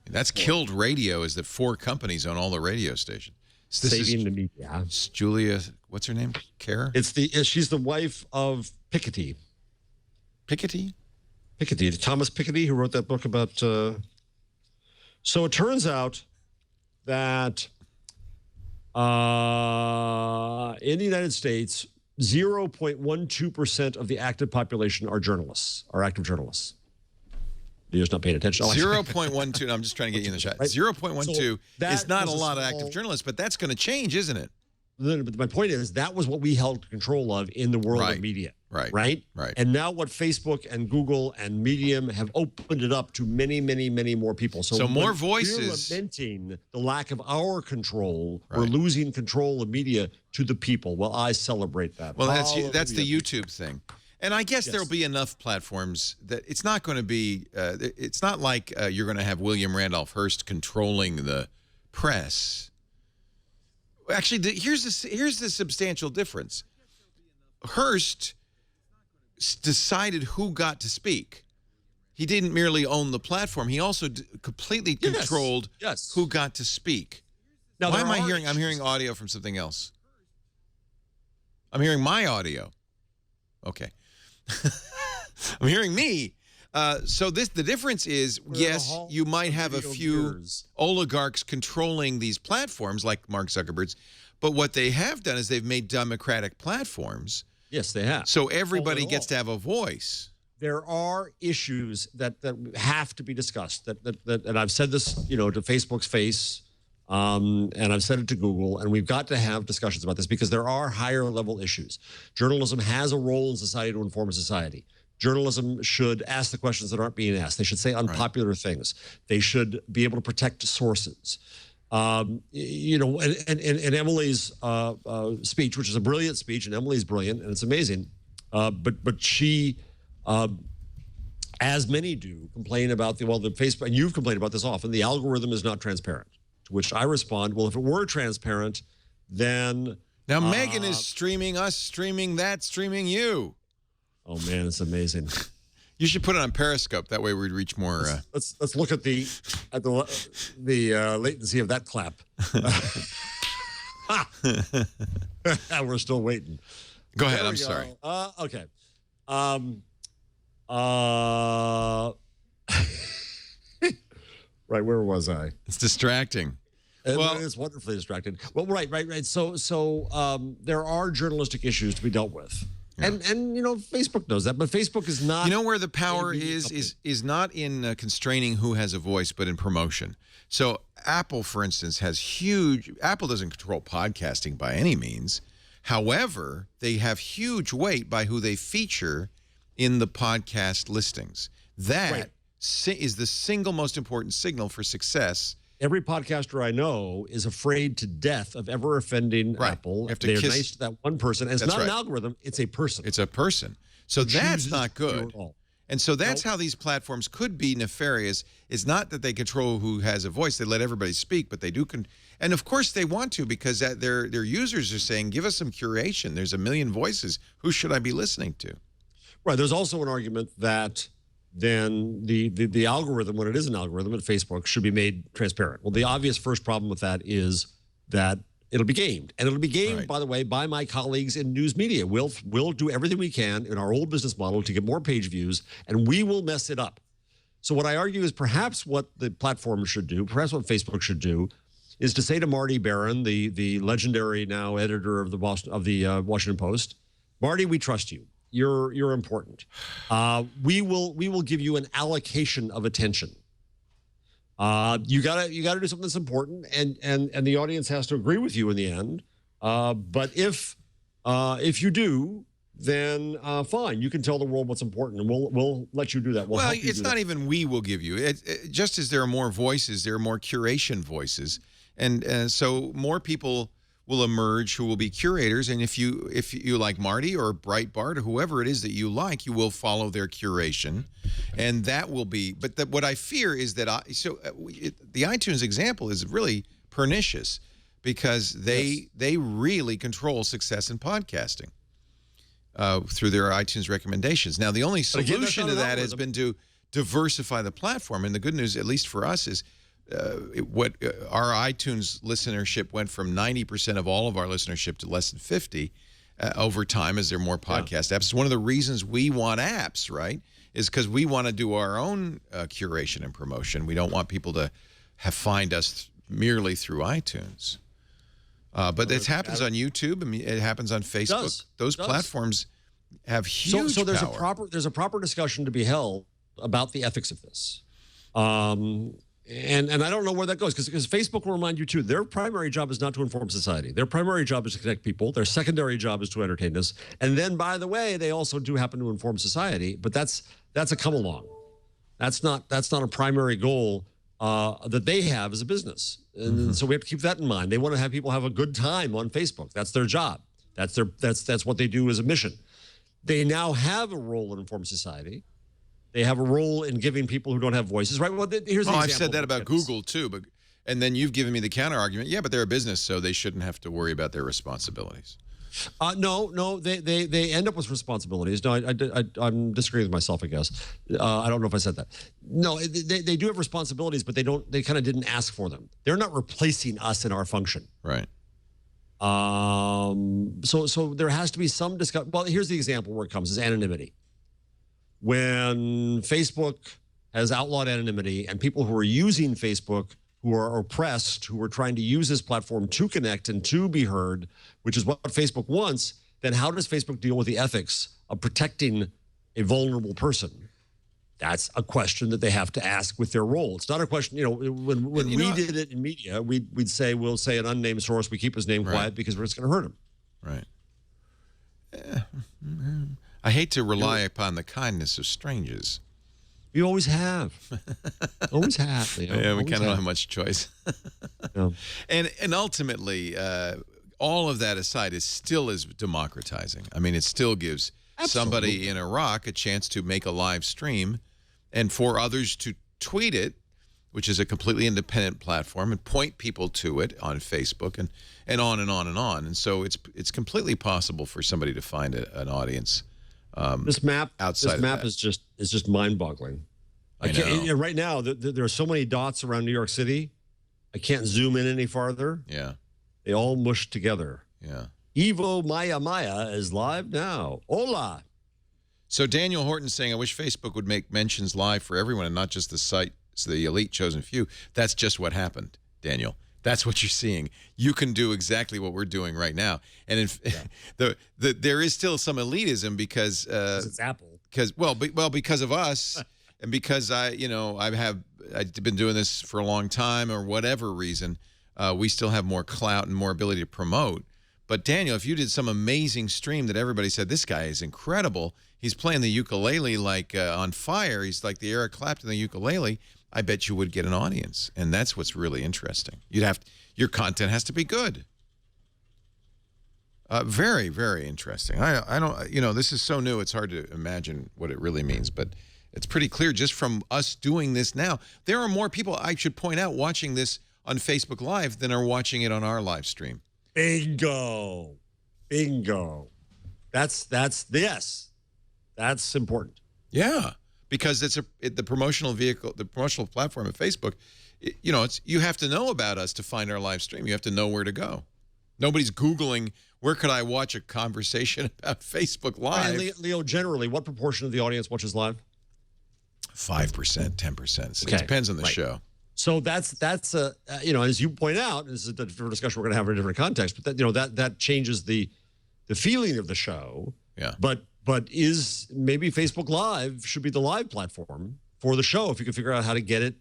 That's killed radio. Is that 4 companies own all the radio stations? Saving the media. Julia, what's her name? Kerr? She's the wife of Piketty. Piketty? Piketty, Thomas Piketty, who wrote that book about. So it turns out that in the United States, 0.12% of the active population are active journalists. You're just not paying attention. 0.12. No, I'm just trying to get you in the shot. Right. 0.12 is not a lot of small active journalists, but that's going to change, isn't it? But my point is that was what we held control of in the world of media. Right. And now what Facebook and Google and Medium have opened it up to many, many, many more people. So more voices. We're lamenting the lack of our control. We're losing control of media to the people. Well, I celebrate that. Well, that's the YouTube thing. And I guess there'll be enough platforms that it's not going to be, it's not like you're going to have William Randolph Hearst controlling the press. Actually, here's the substantial difference. Hearst decided who got to speak. He didn't merely own the platform. He also completely controlled who got to speak. Now, why am I hearing? I'm hearing audio from something else. I'm hearing my audio. Okay. I'm hearing me. So the difference is, yes, you might have a few oligarchs controlling these platforms like Mark Zuckerberg's, but what they have done is they've made democratic platforms. Yes, they have. So everybody gets to have a voice. There are issues that have to be discussed. And I've said this, to Facebook's face, and I've said it to Google, and we've got to have discussions about this because there are higher level issues. Journalism has a role in society to inform society. Journalism should ask the questions that aren't being asked. They should say unpopular things. They should be able to protect sources. And Emily's speech, which is a brilliant speech, and Emily's brilliant, and it's amazing. But she, as many do, complain about the Facebook, and you've complained about this often, the algorithm is not transparent. To which I respond, well, if it were transparent, then... Now, Megan is streaming us, streaming that, streaming you. Oh, man, it's amazing. You should put it on Periscope. That way we'd reach more... Let's look at the latency of that clap. We're still waiting. Go ahead. I'm sorry. Okay. Right, where was I? It's distracting. Well, it's wonderfully distracting. Well, right. So there are journalistic issues to be dealt with. Yeah. And Facebook knows that, but Facebook is not. You know where the power is not in constraining who has a voice, but in promotion. So Apple, for instance, has huge. Apple doesn't control podcasting by any means. However, they have huge weight by who they feature in the podcast listings. That Right. is the single most important signal for success. Every podcaster I know is afraid to death of ever offending Right. Apple. You have to They're kiss- nice to that one person. And it's That's not an right. algorithm, it's a person. It's a person. So that's chooses not to do good. it all. And so that's Nope. how these platforms could be nefarious. It's not that they control who has a voice. They let everybody speak, but they do. And of course they want to, because their users are saying, give us some curation. There's a million voices. Who should I be listening to? Right. There's also an argument that then the algorithm, when it is an algorithm at Facebook, should be made transparent. Well, the obvious first problem with that is that it'll be gamed. And it'll be gamed, Right. by the way, by my colleagues in news media. We'll do everything we can in our old business model to get more page views, and we will mess it up. So what I argue is perhaps what the platform should do, perhaps what Facebook should do, is to say to Marty Barron, the legendary now editor of the Washington Post, Marty, we trust you. You're important. We will give you an allocation of attention. You gotta do something that's important, and the audience has to agree with you in the end. But if you do, then fine, you can tell the world what's important, and we'll let you do that. Well, help you it's do not that. even we will give you. Just as there are more voices, there are more curation voices. And so more people will emerge who will be curators. And if you like Marty or Breitbart or whoever it is that you like, you will follow their curation. And that will be, but what I fear is that, the iTunes example is really pernicious, because they really control success in podcasting through their iTunes recommendations. Now, the only But again, that's solution not to an that has algorithm. been to diversify the platform. And the good news, at least for us, is our iTunes listenership went from 90% of all of our listenership to less than 50 over time as there are more podcast apps. It's one of the reasons we want apps, right, is because we want to do our own curation and promotion. We don't want people to find us merely through iTunes. But it happens on YouTube. I mean, it happens on Facebook. Those platforms have huge So there's power. there's a proper discussion to be held about the ethics of this. And I don't know where that goes, because Facebook will remind you too, their primary job is not to inform society. Their primary job is to connect people. Their secondary job is to entertain us. And then, by the way, they also do happen to inform society, but that's a come along. That's not a primary goal that they have as a business. And so we have to keep that in mind. They want to have people have a good time on Facebook. That's their job. That's what they do as a mission. They now have a role in inform society. They have a role in giving people who don't have voices, right? Well, here's the example. I've said that about Look at this. Google too, and then you've given me the counter argument. Yeah, but they're a business, so they shouldn't have to worry about their responsibilities. No, they end up with responsibilities. No, I'm disagreeing with myself, I guess. I don't know if I said that. No, they do have responsibilities, but they kind of didn't ask for them. They're not replacing us in our function. Right. So there has to be some discussion. Well, here's the example where it comes is anonymity. When Facebook has outlawed anonymity, and people who are using Facebook, who are oppressed, who are trying to use this platform to connect and to be heard, which is what Facebook wants, then how does Facebook deal with the ethics of protecting a vulnerable person? That's a question that they have to ask with their role. It's not a question, when we did it in media, we'd say, we'll say an unnamed source, we keep his name quiet because we're just going to hurt him. Right. I hate to rely upon the kindness of strangers. You always have. Always have. Yeah, we kind of don't have much choice. Yeah. And ultimately, all of that aside, it still is democratizing. I mean, it still gives somebody in Iraq a chance to make a live stream, and for others to tweet it, which is a completely independent platform, and point people to it on Facebook, and on and on and on. And so it's completely possible for somebody to find an audience. This map outside of that. is just mind-boggling. I know. Right now, there are so many dots around New York City. I can't zoom in any farther. Yeah. They all mush together. Yeah. Evo Maya is live now. Hola. So Daniel Horton saying, I wish Facebook would make mentions live for everyone and not just the site, so the elite chosen few. That's just what happened, Daniel. That's what you're seeing. You can do exactly what we're doing right now. And there is still some elitism because It's Apple. because of us, and because I've been doing this for a long time or whatever reason, we still have more clout and more ability to promote. But Daniel, if you did some amazing stream that everybody said, this guy is incredible, he's playing the ukulele like on fire, he's like the Eric Clapton of the ukulele, I bet you would get an audience. And that's what's really interesting. Your content has to be good. Very, very interesting. I don't, this is so new, it's hard to imagine what it really means, but it's pretty clear just from us doing this now. There are more people, I should point out, watching this on Facebook Live than are watching it on our live stream. Bingo. That's important. Yeah, because the promotional vehicle, the promotional platform of Facebook, you have to know about us to find our live stream. You have to know where to go. Nobody's Googling, where could I watch a conversation about Facebook Live? And Leo, generally, what proportion of the audience watches live? 5%, 10%. Okay. It depends on the Right. show. So that's as you point out, this is a different discussion we're going to have in a different context, but that changes the feeling of the show. Yeah. But is maybe Facebook Live should be the live platform for the show if you can figure out how to get it.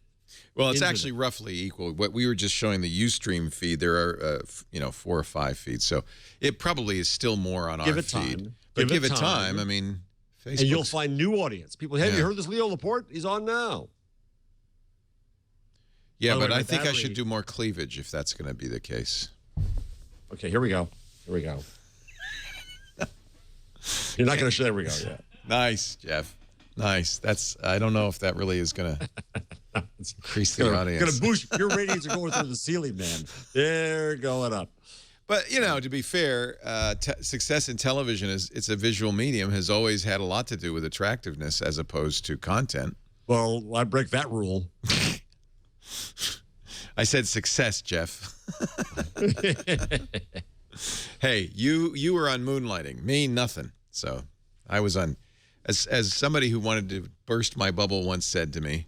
Well, it's actually roughly equal. What we were just showing the Ustream feed, there are 4 or 5 feeds, so it probably is still more on Give our it feed. time. But give it time. I mean, Facebook. And you'll find new audience. People, have you Yeah. heard this Leo Laporte? He's on now. Yeah, By the but way, I my think I battery- should do more cleavage if that's going to be the case. Okay, here we go. You're not going to show. There we go. Yeah. Nice, Jeff. Nice. I don't know if that really is going to increase the audience. Going to boost your ratings are going through the ceiling, man. They're going up. But, to be fair, success in television it's a visual medium, has always had a lot to do with attractiveness as opposed to content. Well, I break that rule. I said success, Jeff. Hey, you were on Moonlighting. Me, nothing. So I was on, as somebody who wanted to burst my bubble once said to me,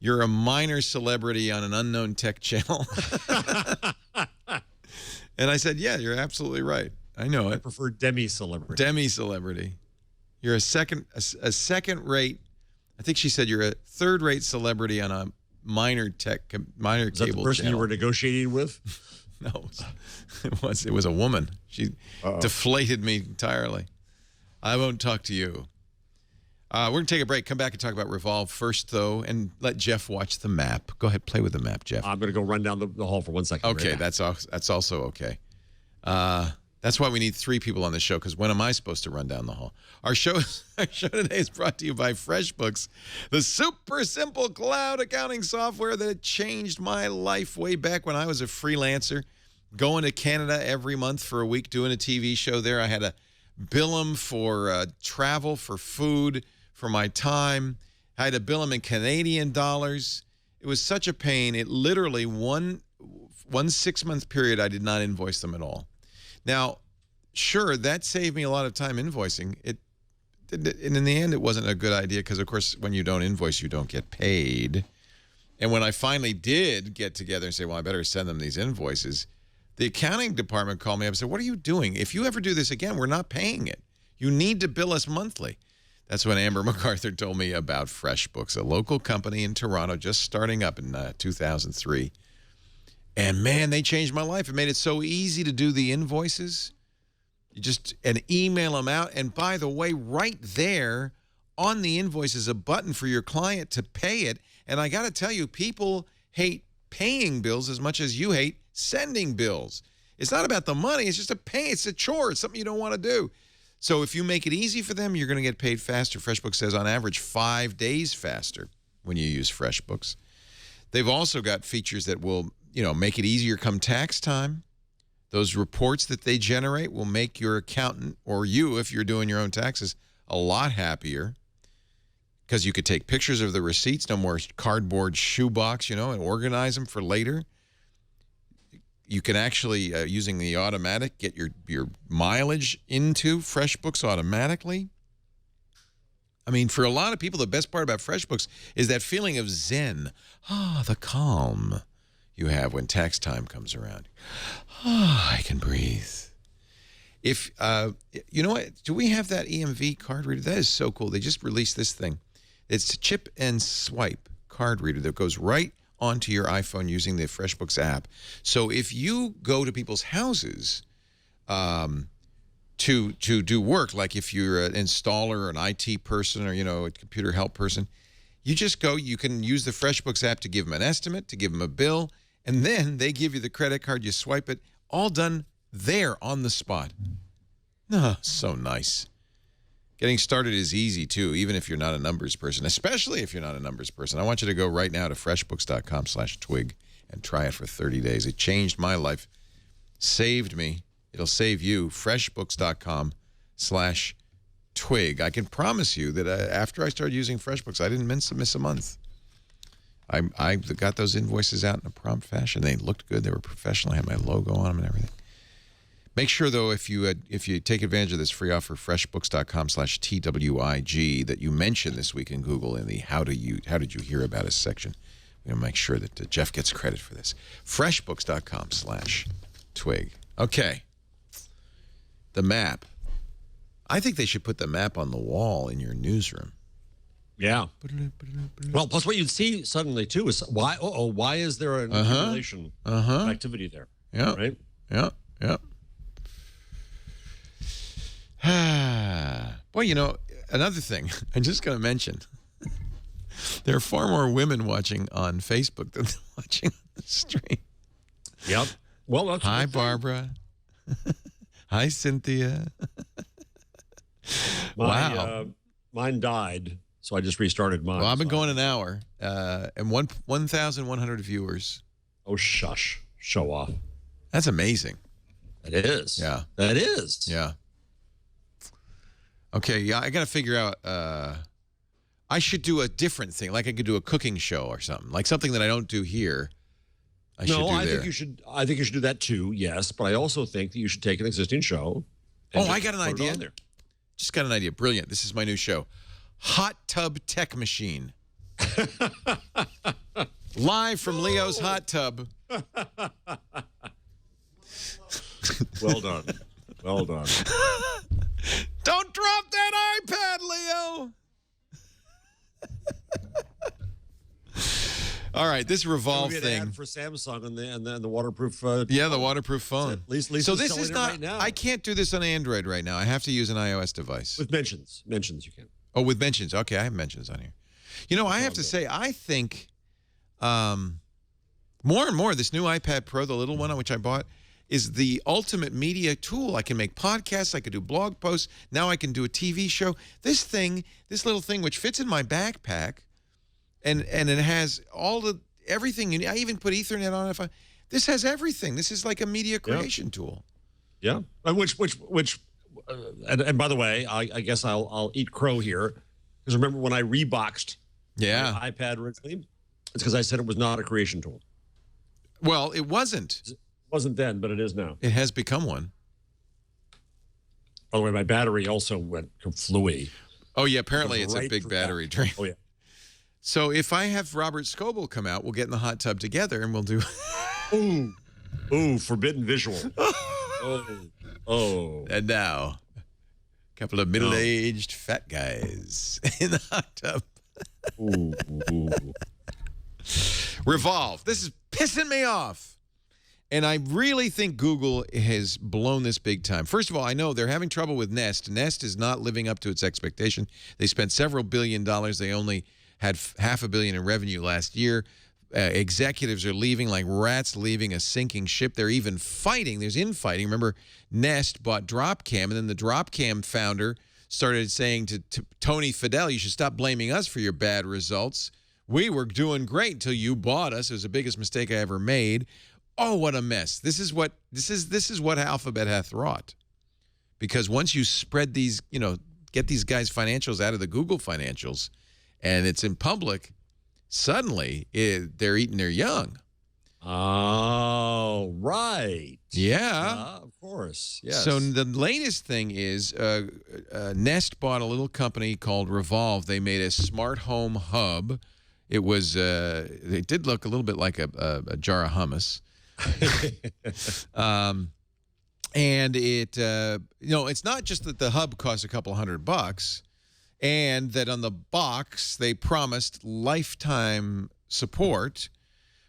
you're a minor celebrity on an unknown tech channel. And I said, yeah, you're absolutely right. I know I it. prefer demi-celebrity. Demi-celebrity. You're a second rate. I think she said you're a third-rate celebrity on a minor Is that cable the person channel. you were negotiating with? No, it was a woman. She deflated me entirely. I won't talk to you. We're going to take a break, come back and talk about Revolve first, though, and let Jeff watch the map. Go ahead, play with the map, Jeff. I'm going to go run down the hall for 1 second. Okay, Right back. that's also okay. That's why we need 3 people on the show, because when am I supposed to run down the hall? Our show today is brought to you by FreshBooks, the super simple cloud accounting software that changed my life way back when I was a freelancer, going to Canada every month for a week, doing a TV show there. I had to bill them for travel, for food, for my time. I had to bill them in Canadian dollars. It was such a pain. It literally, one 6-month period, I did not invoice them at all. Now, sure, that saved me a lot of time invoicing. And in the end, it wasn't a good idea because, of course, when you don't invoice, you don't get paid. And when I finally did get together and say, well, I better send them these invoices, the accounting department called me up and said, what are you doing? If you ever do this again, we're not paying it. You need to bill us monthly. That's when Amber MacArthur told me about FreshBooks, a local company in Toronto just starting up in 2003. And, man, they changed my life. It made it so easy to do the invoices. You just email them out. And, by the way, right there on the invoice is a button for your client to pay it. And I got to tell you, people hate paying bills as much as you hate sending bills. It's not about the money. It's just it's a chore. It's something you don't want to do. So if you make it easy for them, you're going to get paid faster. FreshBooks says on average 5 days faster when you use FreshBooks. They've also got features that will, make it easier come tax time. Those reports that they generate will make your accountant, or you, if you're doing your own taxes, a lot happier because you could take pictures of the receipts, no more cardboard shoebox, and organize them for later. You can actually, using the automatic, get your mileage into FreshBooks automatically. I mean, for a lot of people, the best part about FreshBooks is that feeling of zen, the calm you have when tax time comes around. I can breathe. If, you know what, do we have that EMV card reader? That is so cool. They just released this thing. It's a chip and swipe card reader that goes right onto your iPhone using the FreshBooks app. So if you go to people's houses to do work, like if you're an installer or an IT person or, a computer help person, you just go, you can use the FreshBooks app to give them an estimate, to give them a bill, and then they give you the credit card, you swipe it, all done there on the spot. Oh, so nice. Getting started is easy, too, even if you're not a numbers person, especially if you're not a numbers person. I want you to go right now to freshbooks.com/twig and try it for 30 days. It changed my life, saved me. It'll save you. Freshbooks.com/twig. I can promise you that after I started using FreshBooks, I didn't miss a month. I got those invoices out in a prompt fashion. They looked good. They were professional. I had my logo on them and everything. Make sure, though, if you take advantage of this free offer, freshbooks.com/twig, that you mention this week in Google in the how did you hear about us section. We're going to make sure that Jeff gets credit for this. Freshbooks.com/twig. Okay. The map. I think they should put the map on the wall in your newsroom. Yeah. Well, plus what you'd see suddenly, too, is why is there an accumulation of activity there? Yeah. Right? Yeah. Yeah. Boy, another thing I'm just going to mention. There are far more women watching on Facebook than watching on the stream. Yep. Well, that's Hi, Barbara. Hi, Cynthia. Wow. Mine died, so I just restarted mine. Well, I've been going an hour, and 1,100 viewers. Oh, shush. Show off. That's amazing. It is. Yeah. That is. Yeah. Okay, yeah, I got to figure out, I should do a different thing. Like I could do a cooking show or something. Like something that I don't do here. I think you should do that too, yes. But I also think that you should take an existing show. Oh, I got an put it idea. on there. Just got an idea. Brilliant. This is my new show. Hot Tub Tech Machine. Live from Leo's hot tub. Well done. Well done. Don't drop that iPad, Leo. All right, this Revolve An thing ad for Samsung and the waterproof. Yeah, the waterproof phone. At least so this selling is it not. right now. I can't do this on Android right now. I have to use an iOS device. With mentions you can. Oh, with mentions. Okay, I have mentions on here. I have to say, I think more and more this new iPad Pro, the little one which I bought, is the ultimate media tool. I can make podcasts. I can do blog posts. Now I can do a TV show. This little thing, which fits in my backpack, and it has everything you need. I even put Ethernet on it. This has everything. This is like a media creation tool. Yeah. And and by the way, I guess I'll eat crow here, because remember when I reboxed my iPad originally, it's because I said it was not a creation tool. Well, it wasn't. It wasn't then, but it is now. It has become one. By the way, my battery also went fluey. Oh yeah, apparently it's a Right big through battery that. drain. Oh yeah. So if I have Robert Scoble come out, we'll get in the hot tub together and we'll do. Ooh, forbidden visual. Oh. And now, a couple of middle-aged fat guys in the hot tub. Ooh. Revolve. This is pissing me off. And I really think Google has blown this big time. First of all, I know they're having trouble with Nest. Nest is not living up to its expectation. They spent several $1 billion. They only had $500 million in revenue last year. Executives are leaving like rats leaving a sinking ship. They're even fighting. There's infighting. Remember, Nest bought Dropcam, and then the Dropcam founder started saying to Tony Fadell, you should stop blaming us for your bad results. We were doing great until you bought us. It was the biggest mistake I ever made. Oh, what a mess. This is what Alphabet hath wrought. Because once you spread these, get these guys' financials out of the Google financials, and it's in public, suddenly they're eating their young. Oh, right. Yeah. Of course. Yes. So the latest thing is Nest bought a little company called Revolve. They made a smart home hub. It was it did look a little bit like a jar of hummus. And it it's not just that the hub costs a couple $100. and that on the box they promised lifetime support,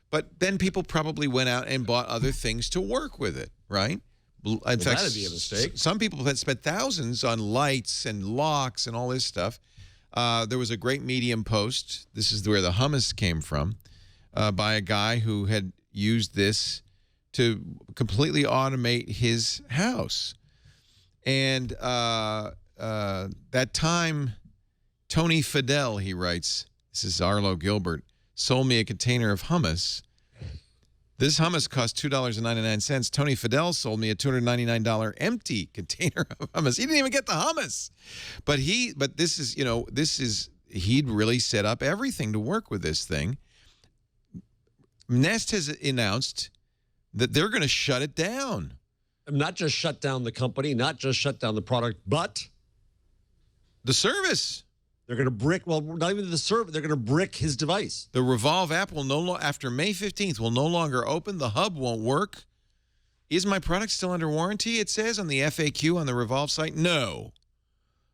but then people probably went out and bought other things to work with it, right? In fact, that'd be a mistake. Some people had spent thousands on lights and locks and all this stuff. There was a great Medium post. This is where the hummus came from, by a guy who had used this to completely automate his house. And that time, Tony Fidel, he writes, this is Arlo Gilbert, sold me a container of hummus. This hummus cost $2.99. Tony Fidel sold me a $299 empty container of hummus. He didn't even get the hummus. But this is, he'd really set up everything to work with this thing. Nest has announced that they're going to shut it down. Not just shut down the company, not just shut down the product, but the service. They're going to brick, well, not even the server, they're going to brick his device. The Revolve app will after May 15th, will no longer open. The hub won't work. Is my product still under warranty? It says on the FAQ on the Revolve site. No.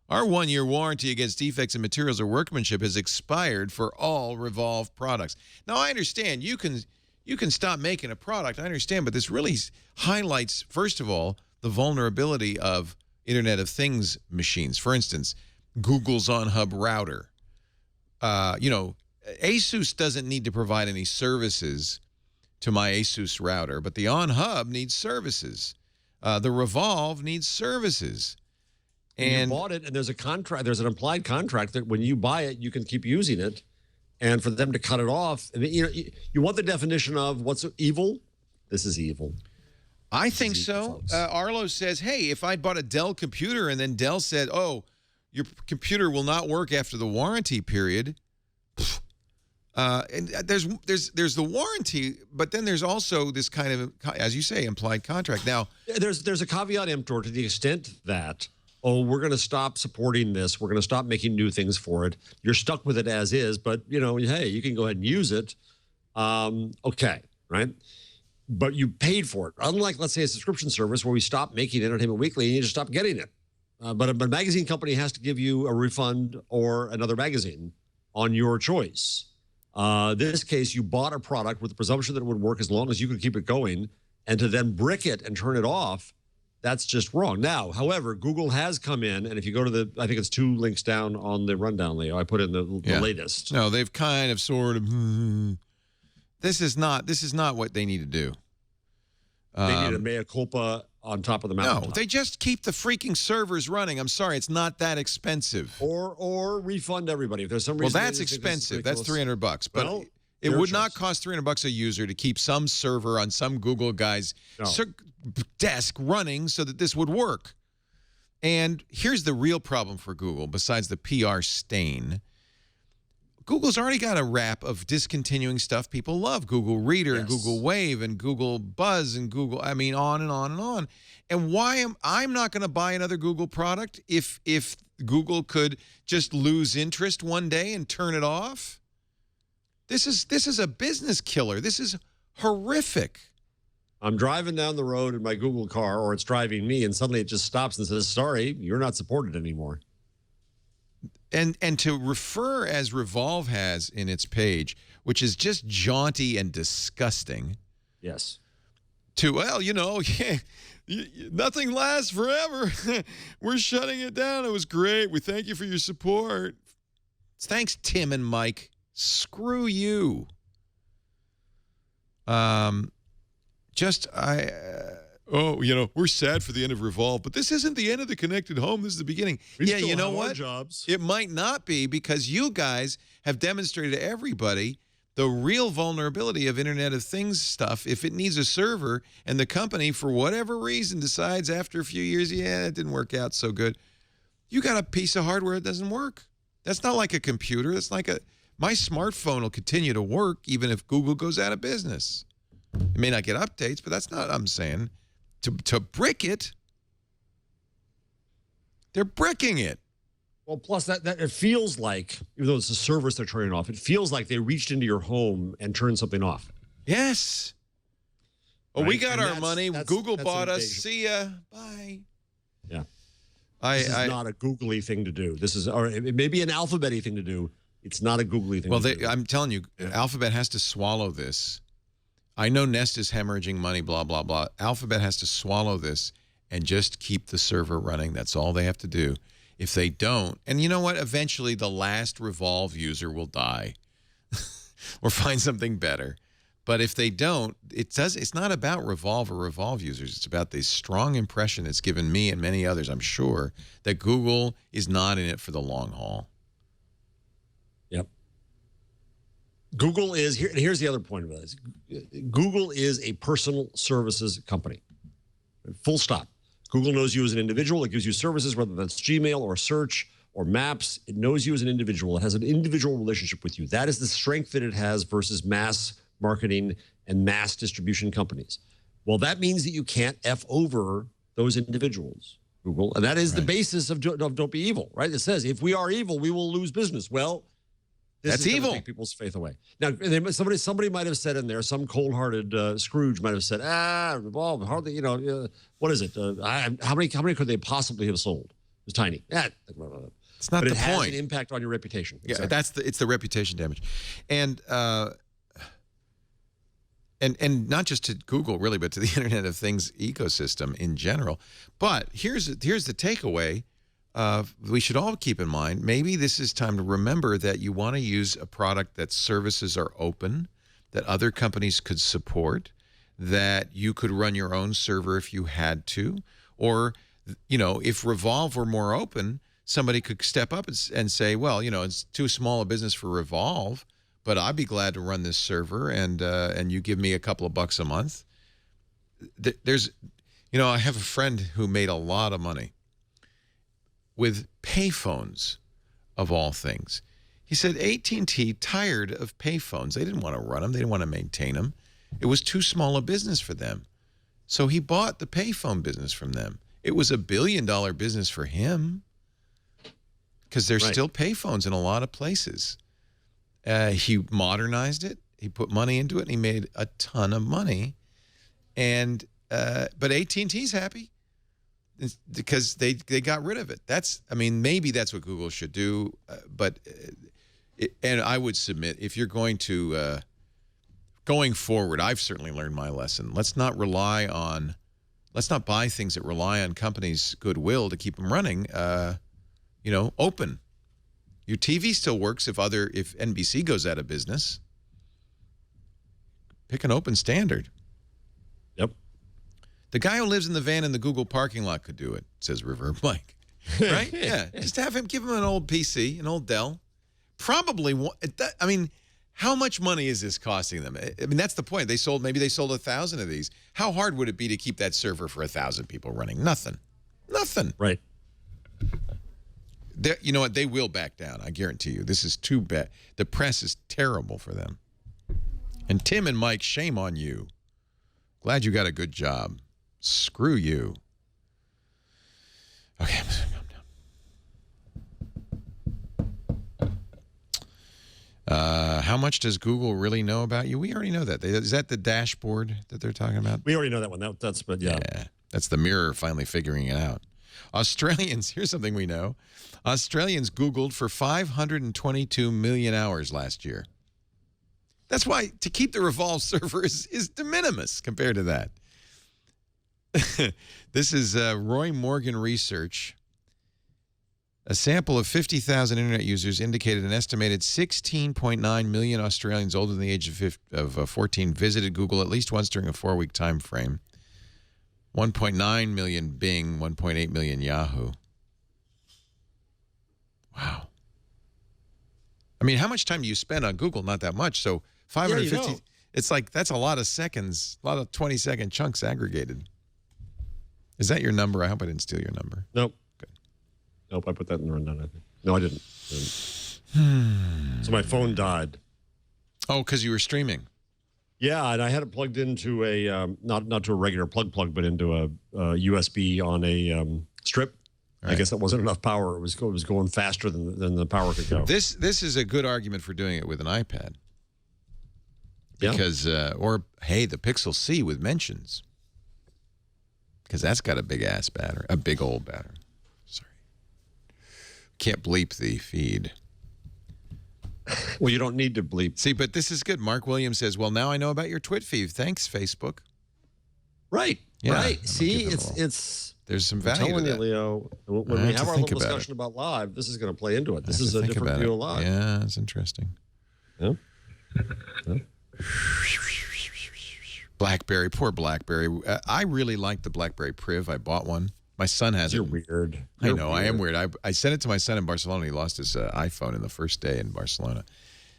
Our 1-year warranty against defects in materials or workmanship has expired for all Revolve products. Now, I understand you can stop making a product. I understand, but this really highlights, first of all, the vulnerability of Internet of Things machines. For instance, Google's OnHub router. Asus doesn't need to provide any services to my Asus router, but the OnHub needs services. The Revolve needs services. And you bought it, and there's a contract. There's an implied contract that when you buy it, you can keep using it. And for them to cut it off, you want the definition of what's evil? This is evil. I think so. Arlo says, hey, if I bought a Dell computer and then Dell said, oh, your computer will not work after the warranty period. And there's the warranty, but then there's also this kind of, as you say, implied contract. Now, there's a caveat emptor to the extent that, oh, we're going to stop supporting this. We're going to stop making new things for it. You're stuck with it as is, but, hey, you can go ahead and use it. Okay, right? But you paid for it. Unlike, let's say, a subscription service where we stop making Entertainment Weekly and you just stop getting it. But a magazine company has to give you a refund or another magazine on your choice. This case, you bought a product with the presumption that it would work as long as you could keep it going, and to then brick it and turn it off, that's just wrong. Now, however, Google has come in, and if you go to I think it's 2 links down on the rundown, Leo, I put in the latest. No, they've kind of sort of, this is not what they need to do. They need a mea culpa on top of the mountain. No, they just keep the freaking servers running. I'm sorry, it's not that expensive. Or refund everybody if there's some reason. Well, that's expensive. That's $300, but it would not cost $300 a user to keep some server on some Google guy's desk running so that this would work. And here's the real problem for Google, besides the PR stain. Google's already got a rap of discontinuing stuff people love. Google Reader and Google Wave and Google Buzz and Google, on and on and on. And I'm not going to buy another Google product if Google could just lose interest one day and turn it off? This is a business killer. This is horrific. I'm driving down the road in my Google car, or it's driving me, and suddenly it just stops and says, sorry, you're not supported anymore. And to refer, as Revolve has in its page, which is just jaunty and disgusting. Yes. To, nothing lasts forever. We're shutting it down. It was great. We thank you for your support. Thanks, Tim and Mike. Screw you. We're sad for the end of Revolve, but this isn't the end of the connected home. This is the beginning. You know what? Jobs. It might not be, because you guys have demonstrated to everybody the real vulnerability of Internet of Things stuff. If it needs a server and the company, for whatever reason, decides after a few years, it didn't work out so good, you got a piece of hardware that doesn't work. That's not like a computer. That's like my smartphone will continue to work even if Google goes out of business. It may not get updates, but that's not what I'm saying. To brick it, they're bricking it. Well, plus that it feels like, even though it's a service they're turning off, it feels like they reached into your home and turned something off. Yes. Oh, right? we got our money. Google bought us. invasion. See ya. Bye. Yeah. This is not a googly thing to do. This is, or it may be an alphabet-y thing to do. It's not a googly thing to do. I'm telling you, Alphabet has to swallow this. I know Nest is hemorrhaging money, blah, blah, blah. Alphabet has to swallow this and just keep the server running. That's all they have to do. If they don't, and you know what? Eventually, the last Revolve user will die or find something better. But if they don't, it's not about Revolve or Revolve users. It's about the strong impression it's given me and many others, I'm sure, that Google is not in it for the long haul. Yep. Google is, here's the other point of this. Google is a personal services company. Full stop. Google knows you as an individual. It gives you services, whether that's Gmail or search or maps. It knows you as an individual. It has an individual relationship with you. That is the strength that it has versus mass marketing and mass distribution companies. Well, that means that you can't F over those individuals, Google. And that is the basis of Don't Be Evil, right? It says, if we are evil, we will lose business. Well, that's is evil. Take people's faith away. Now, somebody might have said in there, some cold-hearted Scrooge might have said, Revolve, hardly, what is it? How many could they possibly have sold? It was tiny. It's not but the it has point. an impact on your reputation. Yeah, it's the reputation damage, and not just to Google really, but to the Internet of Things ecosystem in general. But here's the takeaway. We should all keep in mind, maybe this is time to remember that you want to use a product that services are open, that other companies could support, that you could run your own server if you had to, or, if Revolve were more open, somebody could step up and say, well, it's too small a business for Revolve, but I'd be glad to run this server, and you give me a couple of bucks a month. I have a friend who made a lot of money with payphones, of all things. He said AT&T tired of payphones. They didn't want to run them. They didn't want to maintain them. It was too small a business for them. So he bought the payphone business from them. It was $1 billion business for him because there's still payphones in a lot of places. He modernized it. He put money into it, and he made a ton of money. And but AT&T's happy because they got rid of it. Maybe that's what Google should do. And I would submit, if you're going to going forward, I've certainly learned my lesson. Let's not buy things that rely on companies' goodwill to keep them running. Open. Your TV still works if NBC goes out of business. Pick an open standard. Yep. The guy who lives in the van in the Google parking lot could do it, says Reverb Mike. Right? Yeah. Just give him an old PC, an old Dell. Probably, how much money is this costing them? That's the point. Maybe they sold 1,000 of these. How hard would it be to keep that server for 1,000 people running? Nothing. Right. You know what? They will back down. I guarantee you. This is too bad. The press is terrible for them. And Tim and Mike, shame on you. Glad you got a good job. Screw you. Okay, I'm just gonna calm down. How much does Google really know about you? We already know that. Is that the dashboard that they're talking about? We already know that one. Yeah. That's the mirror finally figuring it out. Australians, here's something we know. Australians Googled for 522 million hours last year. That's why to keep the Revolve server is de minimis compared to that. This is Roy Morgan research. A sample of 50,000 internet users indicated an estimated 16.9 million Australians older than the age of 14 visited Google at least once during a 4-week time frame. 1.9 million Bing, 1.8 million Yahoo. Wow. How much time do you spend on Google? Not that much. So 550, it's like that's a lot of seconds, a lot of 20-second chunks aggregated. Is that your number? I hope I didn't steal your number. Nope. Good. Nope, I put that in the rundown, I think. No, I didn't. So my phone died. Oh, because you were streaming. Yeah, and I had it plugged into a, not to a regular plug, but into a USB on a strip. Right. I guess that wasn't enough power. It was going faster than the power could go. This is a good argument for doing it with an iPad. Because, the Pixel C with mentions. Because that's got a big ass battery, a big old battery. Sorry. can't bleep the feed. Well, you don't need to bleep. See, but this is good. Mark Williams says, well, now I know about your twit feed. Thanks, Facebook. Right. Yeah, right. I'm See, gonna give it a it's. There's some I'm value to telling you, that. Leo. When I we have to have our think little about discussion about live, this is going to play into it. This I have is to a think different about view it. of live. Yeah, it's interesting. Yeah. BlackBerry, poor BlackBerry. I really like the BlackBerry Priv. I bought one. My son has You're it. weird. I You're know, I am weird. I sent it to my son in Barcelona. He lost his iPhone in the first day in Barcelona.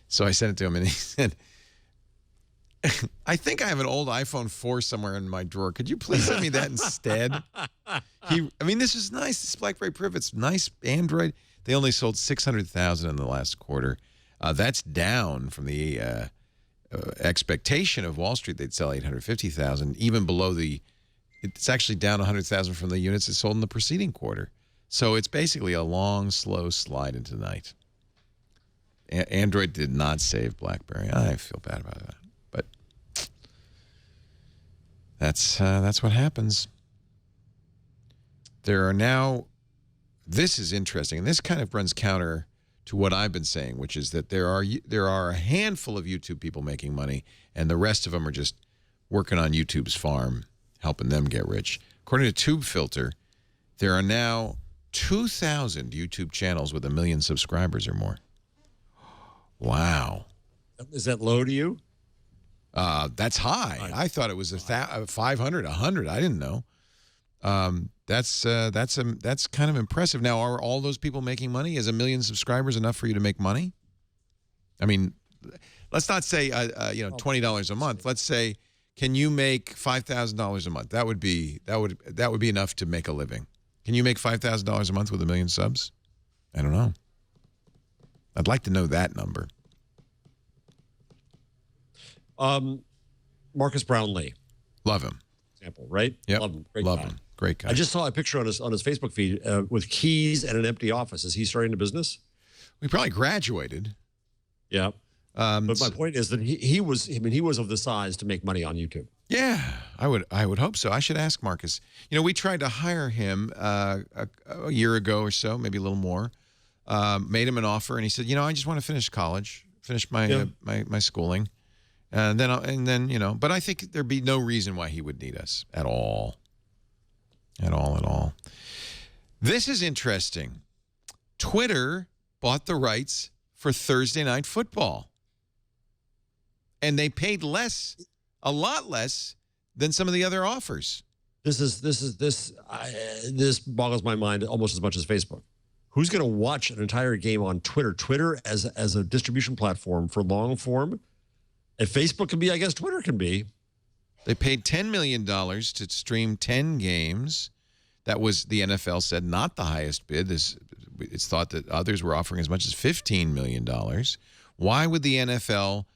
So I sent it to him, and he said, I think I have an old iPhone 4 somewhere in my drawer. Could you please send me that instead? This is nice. This BlackBerry Priv, it's nice Android. They only sold 600,000 in the last quarter. That's down from the expectation of Wall Street. They'd sell 850,000, even below it's actually down 100,000 from the units it sold in the preceding quarter. So it's basically a long, slow slide into the night. Android did not save BlackBerry. I feel bad about that, but that's what happens. There are now. This is interesting, and this kind of runs counter to what I've been saying, which is that there are a handful of YouTube people making money, and the rest of them are just working on YouTube's farm, helping them get rich. According to TubeFilter, there are now 2,000 YouTube channels with 1 million subscribers or more. Wow. Is that low to you? That's high. I thought it was 500, 100. I didn't know. That's kind of impressive. Now, are all those people making money? Is 1 million subscribers enough for you to make money? I mean, let's not say $20 a month. Let's say, can you make $5,000 a month? That would be enough to make a living. Can you make $5,000 a month with 1 million subs? I don't know. I'd like to know that number. Marcus Brownlee, Love him. example, right? Yep. Love him. Great Love guy. him. Great guy. I just saw a picture on his Facebook feed with keys and an empty office. Is he starting a business? We probably graduated. Yeah. But my point is that he was of the size to make money on YouTube. Yeah, I would hope so. I should ask Marcus. We tried to hire him a year ago or so, maybe a little more. Made him an offer, and he said, I just want to finish college, finish my my schooling, and then But I think there'd be no reason why he would need us at all. At all. This is interesting. Twitter bought the rights for Thursday Night Football, and they paid a lot less than some of the other offers. This boggles my mind almost as much as Facebook. Who's going to watch an entire game on Twitter? Twitter as a distribution platform for long form. If Facebook can be, I guess Twitter can be. They paid $10 million to stream 10 games. That was, the NFL said, not the highest bid. It's thought that others were offering as much as $15 million. Why would the NFL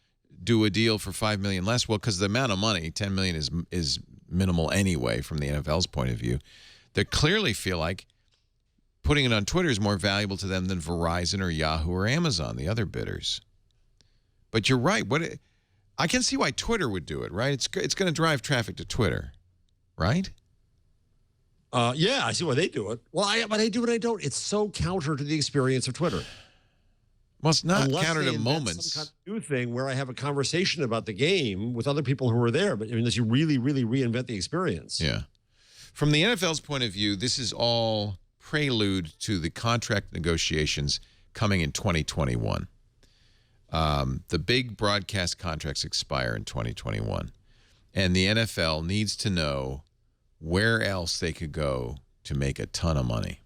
do a deal for $5 million less? Well, because the amount of money, $10 million, is minimal anyway from the NFL's point of view. They clearly feel like putting it on Twitter is more valuable to them than Verizon or Yahoo or Amazon, the other bidders. But you're right. I can see why Twitter would do it, right? It's going to drive traffic to Twitter, right? Yeah, I see why they do it. Well, but I do what I don't. It's so counter to the experience of Twitter. Well, it's not Unless counter they to invent moments. some kind of new thing where I have a conversation about the game with other people who are there. But unless you really, really reinvent the experience. Yeah. From the NFL's point of view, this is all prelude to the contract negotiations coming in 2021. The big broadcast contracts expire in 2021. And the NFL needs to know where else they could go to make a ton of money,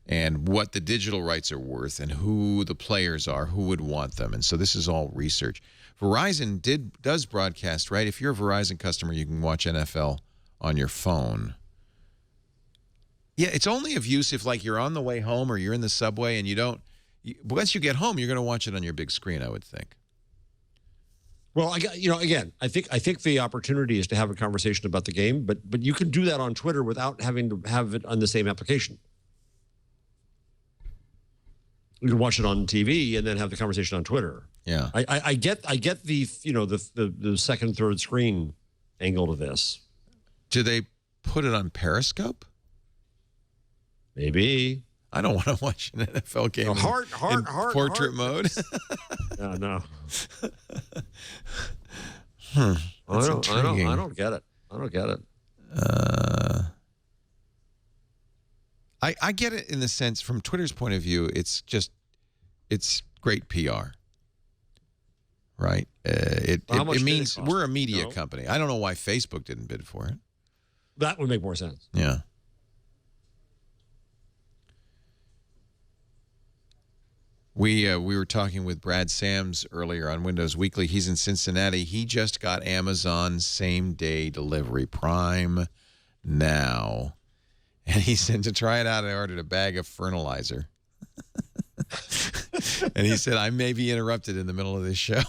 and what the digital rights are worth, and who the players are, who would want them. And so this is all research. Verizon does broadcast, right? If you're a Verizon customer, you can watch NFL on your phone. Yeah, it's only of use if, like, you're on the way home or you're in the subway and once you get home, you're going to watch it on your big screen, I would think. Well, again, I think the opportunity is to have a conversation about the game, but you can do that on Twitter without having to have it on the same application. You can watch it on TV and then have the conversation on Twitter. Yeah, I get the the second, third screen angle to this. Do they put it on Periscope? Maybe. I don't want to watch an NFL game in portrait mode. No. That's I intriguing. don't get it. I don't get it. I get it in the sense, from Twitter's point of view, it's great PR, right? It means we're a media company. I don't know why Facebook didn't bid for it. That would make more sense. Yeah. We were talking with Brad Sams earlier on Windows Weekly. He's in Cincinnati. He just got Amazon same-day delivery, Prime Now. And he said, to try it out, I ordered a bag of fertilizer. And he said, I may be interrupted in the middle of this show.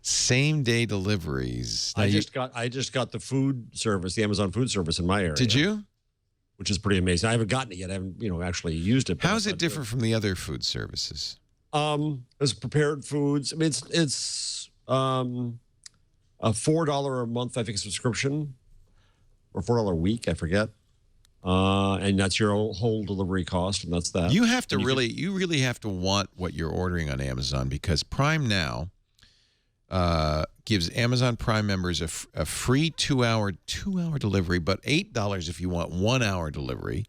Same-day deliveries. Now I just got the food service, the Amazon food service in my area. Did you? Which is pretty amazing. I haven't gotten it yet. I haven't, actually used it. How is it different from the other food services? It's prepared foods. I mean, it's a $4 a month, I think, subscription, or $4 a week, I forget. And that's your whole delivery cost, and that's that. You have to you really have to want what you're ordering on Amazon, because Prime Now gives Amazon Prime members a free 2-hour delivery, but $8 if you want 1-hour delivery,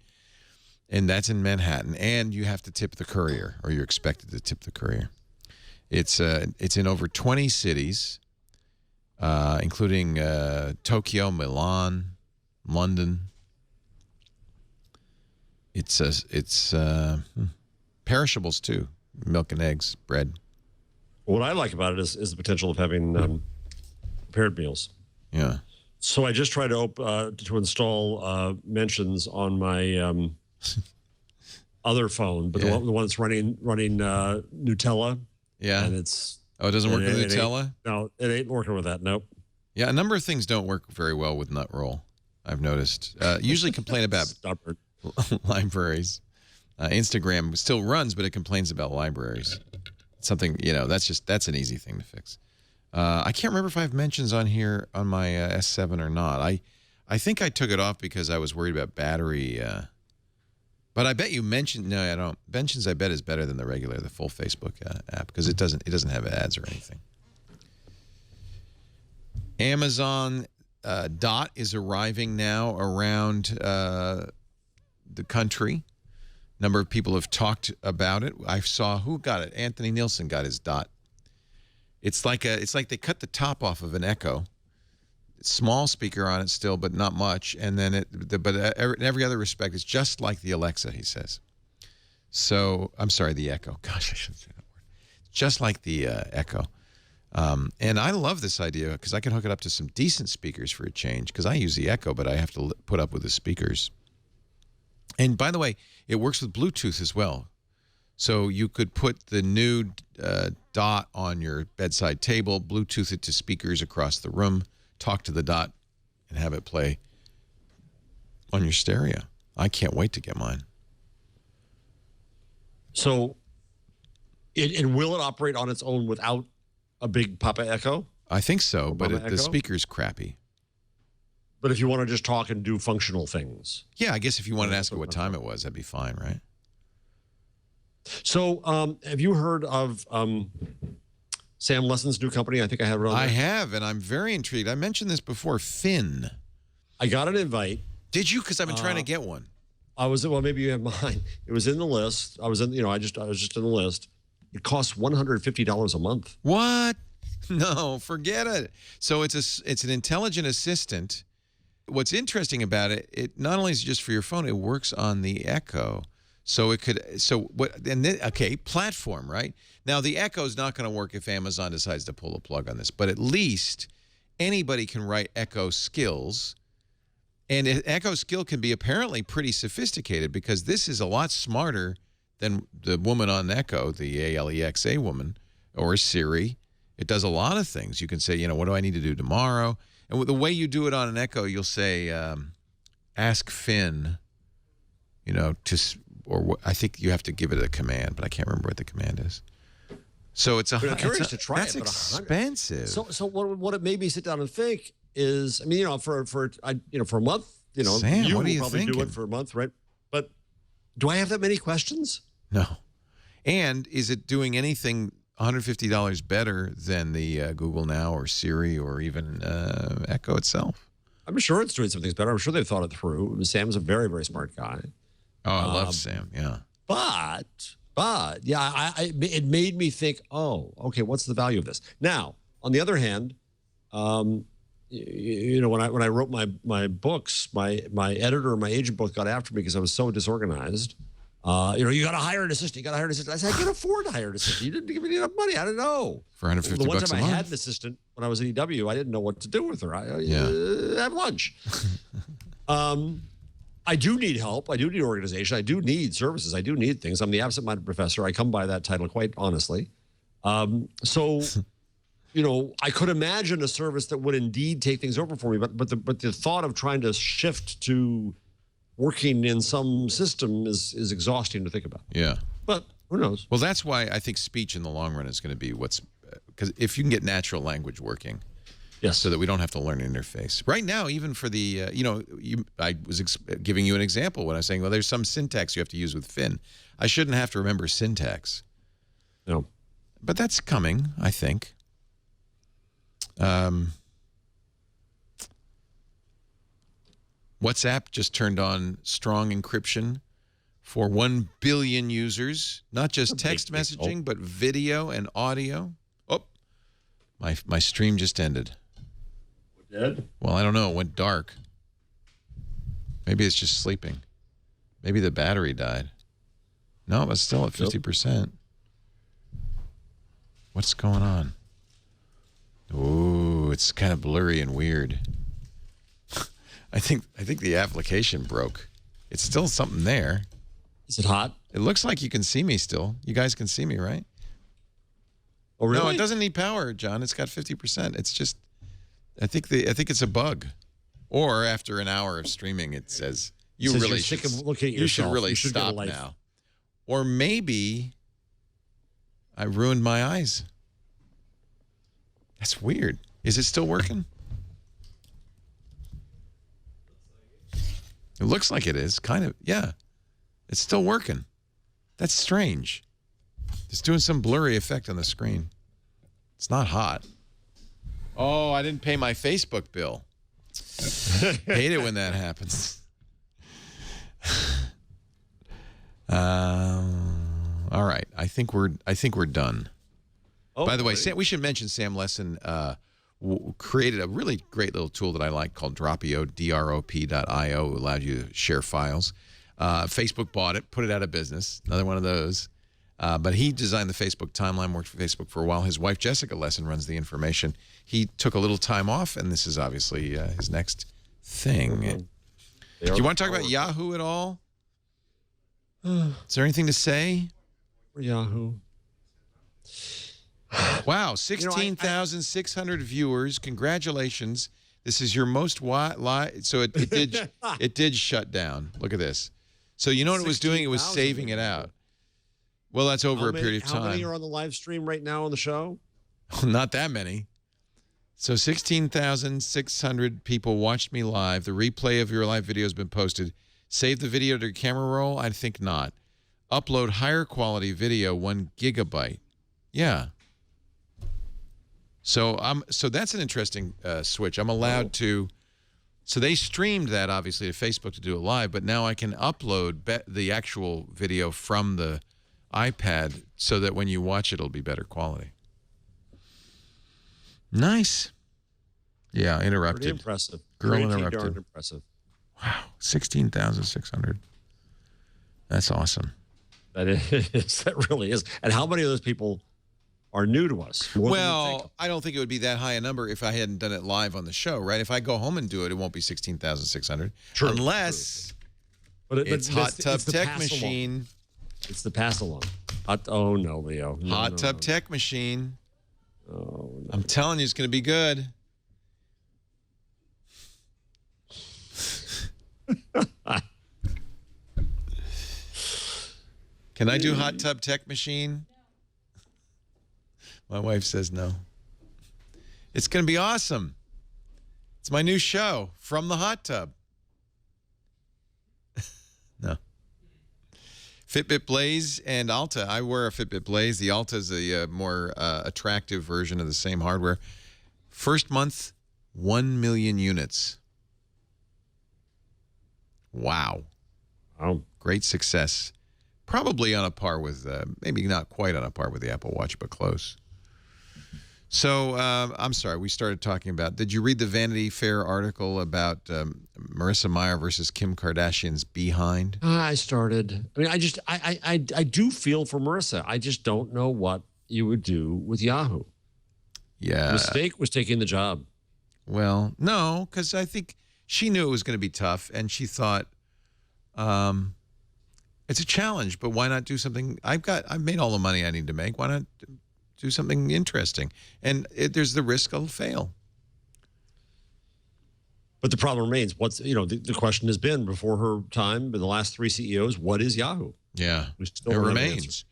and that's in Manhattan. And you have to tip the courier, or you're expected to tip the courier. It's in over 20 cities, including Tokyo, Milan, London. It's perishables too, milk and eggs, bread. What I like about it is the potential of having prepared meals. Yeah. So I just tried to install mentions on my other phone, but the one that's running Nutella. Yeah. And it's it doesn't work with Nutella? No, it ain't working with that. Nope. Yeah, a number of things don't work very well with Nut Roll, I've noticed. Usually complain about stubborn libraries. Instagram still runs, but it complains about libraries. Something, that's an easy thing to fix. I can't remember if I have mentions on here on my S7 or not. I think I took it off because I was worried about battery. But I bet you mentioned, no, I don't. Mentions, I bet, is better than the full Facebook app, because it doesn't have ads or anything. Amazon Dot is arriving now around the country. Number of people have talked about it. I saw who got it. Anthony Nielsen got his Dot. It's like they cut the top off of an Echo. Small speaker on it still, but not much. And then in every other respect, it's just like the Alexa, he says. So I'm sorry, the Echo. Gosh, I shouldn't say that word. Just like the Echo. And I love this idea because I can hook it up to some decent speakers for a change, because I use the Echo, but I have to put up with the speakers. And by the way, it works with Bluetooth as well. So you could put the new Dot on your bedside table, Bluetooth it to speakers across the room, talk to the Dot, and have it play on your stereo. I can't wait to get mine. So, and will it operate on its own without a big Papa Echo? I think so, but Echo? the speaker's crappy. But if you want to just talk and do functional things. Yeah, I guess if you wanted to ask it what time it was, that'd be fine, right? So, have you heard of Sam Lesson's new company? I think I have it on there. I have, and I'm very intrigued. I mentioned this before, Finn. I got an invite. Did you? Because I've been trying to get one. Well, maybe you have mine. It was in the list. I was just in the list. It costs $150 a month. What? No, forget it. So it's an intelligent assistant. What's interesting about it, it not only is just for your phone, it works on the Echo. So it could, platform, right? Now the Echo is not going to work if Amazon decides to pull the plug on this, but at least anybody can write Echo skills. And Echo skill can be apparently pretty sophisticated, because this is a lot smarter than the woman on Echo, the Alexa woman, or Siri. It does a lot of things. You can say, what do I need to do tomorrow? And with the way you do it on an Echo, you'll say, ask Finn, I think you have to give it a command, but I can't remember what the command is. So it's I'm curious to try that's it. That's expensive. So what it made me sit down and think is, for a month, Sam, you what are will you probably do thinking? it for a month, right? But Do I have that many questions? No. And is it doing anything $150 better than the Google Now or Siri or even Echo itself? I'm sure it's doing some things better. I'm sure they've thought it through. Sam's a very, very smart guy. Oh, I love Sam. Yeah. But yeah, it made me think, oh, okay, what's the value of this? Now, on the other hand, you know, when I wrote my books, my editor and my agent both got after me because I was so disorganized. You know, you got to hire an assistant. You got to hire an assistant. I said, I can afford to hire an assistant. You didn't give me enough money. I don't know. For $150 the one bucks time a I month. had an assistant when I was at EW, I didn't know what to do with her. Have lunch. I do need help. I do need organization. I do need services. I do need things. I'm the absent-minded professor. I come by that title quite honestly. So, you know, I could imagine a service that would indeed take things over for me. But the thought of trying to shift to working in some system is exhausting to think about. Yeah. But who knows? Well, that's why I think speech in the long run is going to be what's, because if you can get natural language working, Yes. so that we don't have to learn an interface. Right now, even for the, you know, I was giving you an example when I was saying, well, there's some syntax you have to use with Finn. I shouldn't have to remember syntax. No. But that's coming, I think. WhatsApp just turned on strong encryption for 1 billion users, not just text messaging, but video and audio. Oh, my stream just ended. Dead? Well, I don't know. It went dark. Maybe it's just sleeping. Maybe the battery died. No, it's still at 50%. What's going on? Ooh, it's kind of blurry and weird. I think the application broke. It's still something there. Is it hot? It looks like you can see me still. You guys can see me, right? Oh, really? No, it doesn't need power, John. It's got 50%. It's just, I think it's a bug. Or after an hour of streaming, it says you Says really you're sick should. of looking at You should yourself. really You should get a stop life. now. Or maybe I ruined my eyes. That's weird. Is it still working? It looks like it is. Kind of. Yeah. It's still working. That's strange. It's doing some blurry effect on the screen. It's not hot. Oh, I didn't pay my Facebook bill. Hate it when that happens. All right. I think we're done. Oh, By the way, Sam, we should mention Sam Lesson created a really great little tool that I like called Dropio, drop.io, allowed you to share files. Facebook bought it, put it out of business. Another one of those. But he designed the Facebook timeline, worked for Facebook for a while. His wife, Jessica Lesson, runs the information. He took a little time off, and this is obviously his next thing. Do you want to talk about Yahoo at all? Is there anything to say? Yahoo. Wow, 16,600 viewers. Congratulations. This is your most so it did shut down. Look at this. So you know what it was doing? It was saving it out. Well, that's over a period of time. How many are on the live stream right now on the show? Not that many. So 16,600 people watched me live. The replay of your live video has been posted. Save the video to your camera roll? I think not. Upload higher quality video, 1 gigabyte. Yeah. So that's an interesting switch. I'm allowed to. So they streamed that obviously to Facebook to do it live, but now I can upload the actual video from the iPad so that when you watch it, it'll be better quality. Nice. Yeah, interrupted. Pretty impressive. Girl Pretty interrupted. darn impressive. Wow, 16,600. That's awesome. That is. That really is. And how many of those people are new to us? More than we think. Well, I don't think it would be that high a number if I hadn't done it live on the show, right? If I go home and do it, it won't be 16,600. True, Unless But it's Hot Tub it's the Tech pass along. Machine. It's the pass along. Oh no, Leo. No, Hot no, Tub no. Tech Machine. Oh, no. I'm telling you, it's going to be good. Can I do Hot Tub Tech Machine? My wife says no. It's going to be awesome. It's my new show, From the Hot Tub. No. Fitbit Blaze and Alta. I wear a Fitbit Blaze. The Alta is a more attractive version of the same hardware. First month, 1 million units. Wow. Oh, Great success. Probably on a par with, maybe not quite on a par with the Apple Watch, but close. So, I'm sorry, we started talking about, did you read the Vanity Fair article about Marissa Mayer versus Kim Kardashian's behind? I started. I mean, I do feel for Marissa. I just don't know what you would do with Yahoo. Yeah. The mistake was taking the job. Well, no, because I think she knew it was going to be tough, and she thought, it's a challenge, but why not do something? I've made all the money I need to make. Why not do something interesting? And there's the risk I'll fail. But the problem remains. The question has been before her time, in the last 3 CEOs, what is Yahoo? Yeah, We still it don't have an remains. answer.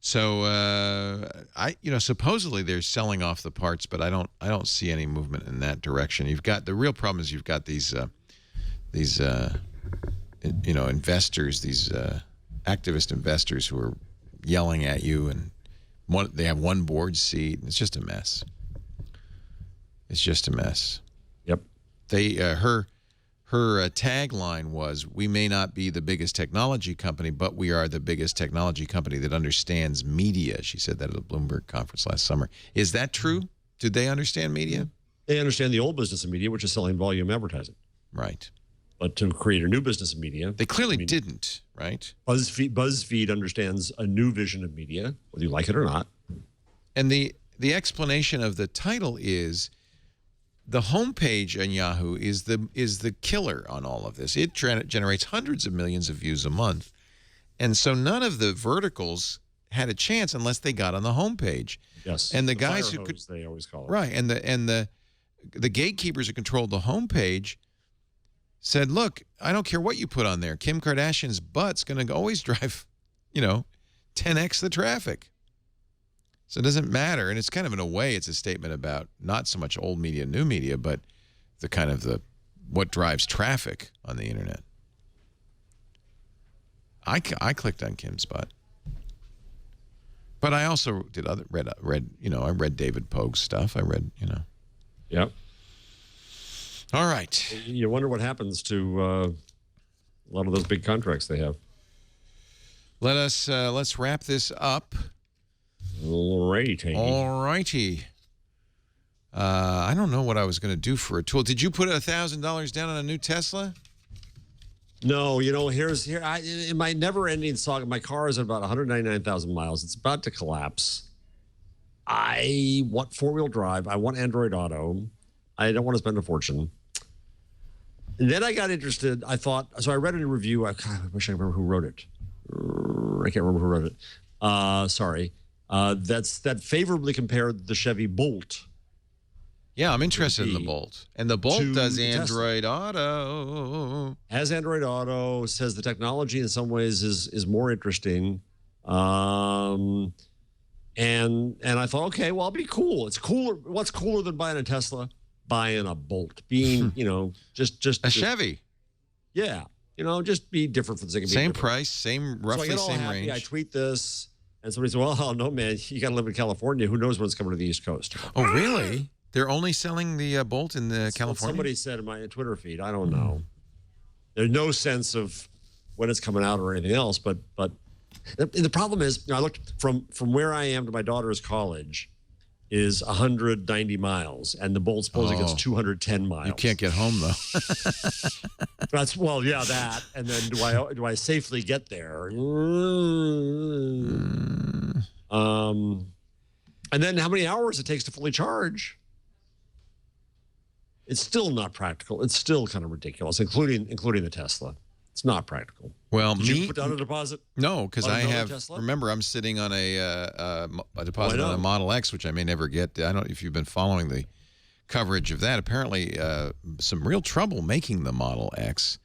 So supposedly they're selling off the parts, but I don't see any movement in that direction. The real problem is you've got these investors, these activist investors who are yelling at you, and they have one board seat. It's just a mess. It's just a mess. Yep. Her tagline was, "We may not be the biggest technology company, but we are the biggest technology company that understands media." She said that at a Bloomberg conference last summer. Is that true? Did they understand media? They understand the old business of media, which is selling volume advertising. Right. But to create a new business of media, They clearly didn't, right? BuzzFeed understands a new vision of media, whether you like it or not. And the explanation of the title is the homepage on Yahoo is the killer on all of this. It generates hundreds of millions of views a month. And so none of the verticals had a chance unless they got on the homepage. Yes. And the fire guys who could, hose, they always call it. right, and the gatekeepers who controlled the homepage said, "Look, I don't care what you put on there. Kim Kardashian's butt's going to always drive, 10x the traffic." So it doesn't matter. And it's kind of, in a way, it's a statement about not so much old media, new media, but what drives traffic on the internet. I clicked on Kim's butt. But I also read David Pogue's stuff. I read. Yep. All right. You wonder what happens to a lot of those big contracts they have. Let's wrap this up. Alrighty. All righty. I don't know what I was going to do for a tool. Did you put $1,000 down on a new Tesla? No, in my never-ending saga, my car is at about 199,000 miles. It's about to collapse. I want four-wheel drive. I want Android Auto. I don't want to spend a fortune. And then I got interested. I read a review. I wish I remember who wrote it. I can't remember who wrote it. Sorry. That favorably compared the Chevy Bolt. Yeah, I'm interested in the Bolt. And the Bolt does the Android Auto. Has Android Auto, says the technology in some ways is more interesting. And I thought, okay, well, I'll be cool. It's cooler. What's cooler than buying a Tesla? Buying a Bolt. Being, just A Chevy. Yeah. Just be different for the sake of being Same different. price, So roughly I get all same happy. range. I tweet this, and somebody says, well, no, man, you got to live in California. Who knows when it's coming to the East Coast? Oh, really? They're only selling the Bolt in California? Somebody said in my Twitter feed. I don't know. There's no sense of when it's coming out or anything else. But the problem is, I looked from where I am to my daughter's college is 190 miles, and the Bolt supposedly gets 210 miles. You can't get home, though. that. And then do I safely get there? And then how many hours it takes to fully charge? It's still not practical. It's still kind of ridiculous, including the Tesla. It's not practical. Well, Did you put down a deposit? No, because On I another have. Tesla? Remember, I'm sitting on a deposit on a Model X, which I may never get. I don't know if you've been following the coverage of that. Apparently, some real trouble making the Model X.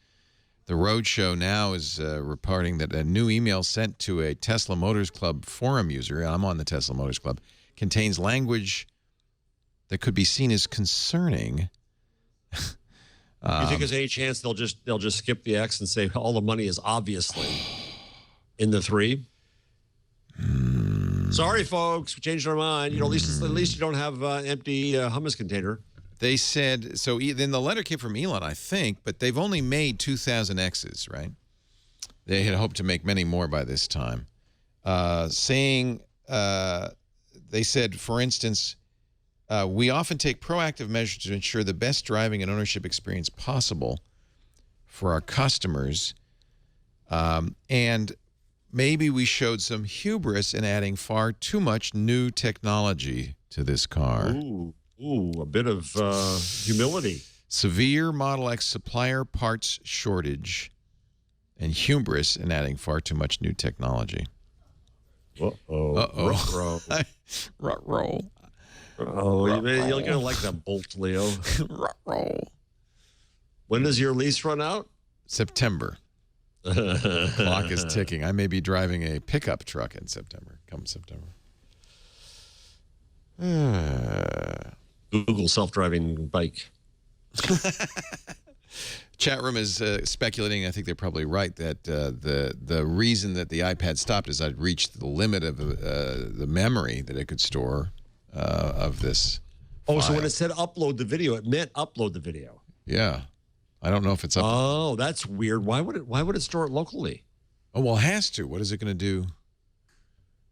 The Roadshow now is reporting that a new email sent to a Tesla Motors Club forum user, and I'm on the Tesla Motors Club, contains language that could be seen as concerning. You think there's any chance they'll just skip the X and say all the money is obviously? In the 3? Sorry, folks, we changed our mind. You know, at least you don't have an empty hummus container. They said, so then the letter came from Elon, I think, but they've only made 2,000 X's, right? They had hoped to make many more by this time. Saying, they said, for instance, we often take proactive measures to ensure the best driving and ownership experience possible for our customers. And maybe we showed some hubris in adding far too much new technology to this car. Ooh, a bit of humility. Severe Model X supplier parts shortage and hubris in adding far too much new technology. Uh-oh. Uh-oh. Ruh-roh. Oh, you're going to like that bolt, Leo. Ruh-roh. When does your lease run out? September. Clock is ticking. I may be driving a pickup truck in September, come September. Google self-driving bike. Chat room is speculating, I think they're probably right, that the reason that the iPad stopped is I'd reached the limit of the memory that it could store of this Oh, so file. when it said upload the video, it meant upload the video. Yeah. I don't know if it's up. Oh, that's weird. Why would it store it locally? Oh, well, it has to. What is it going to do?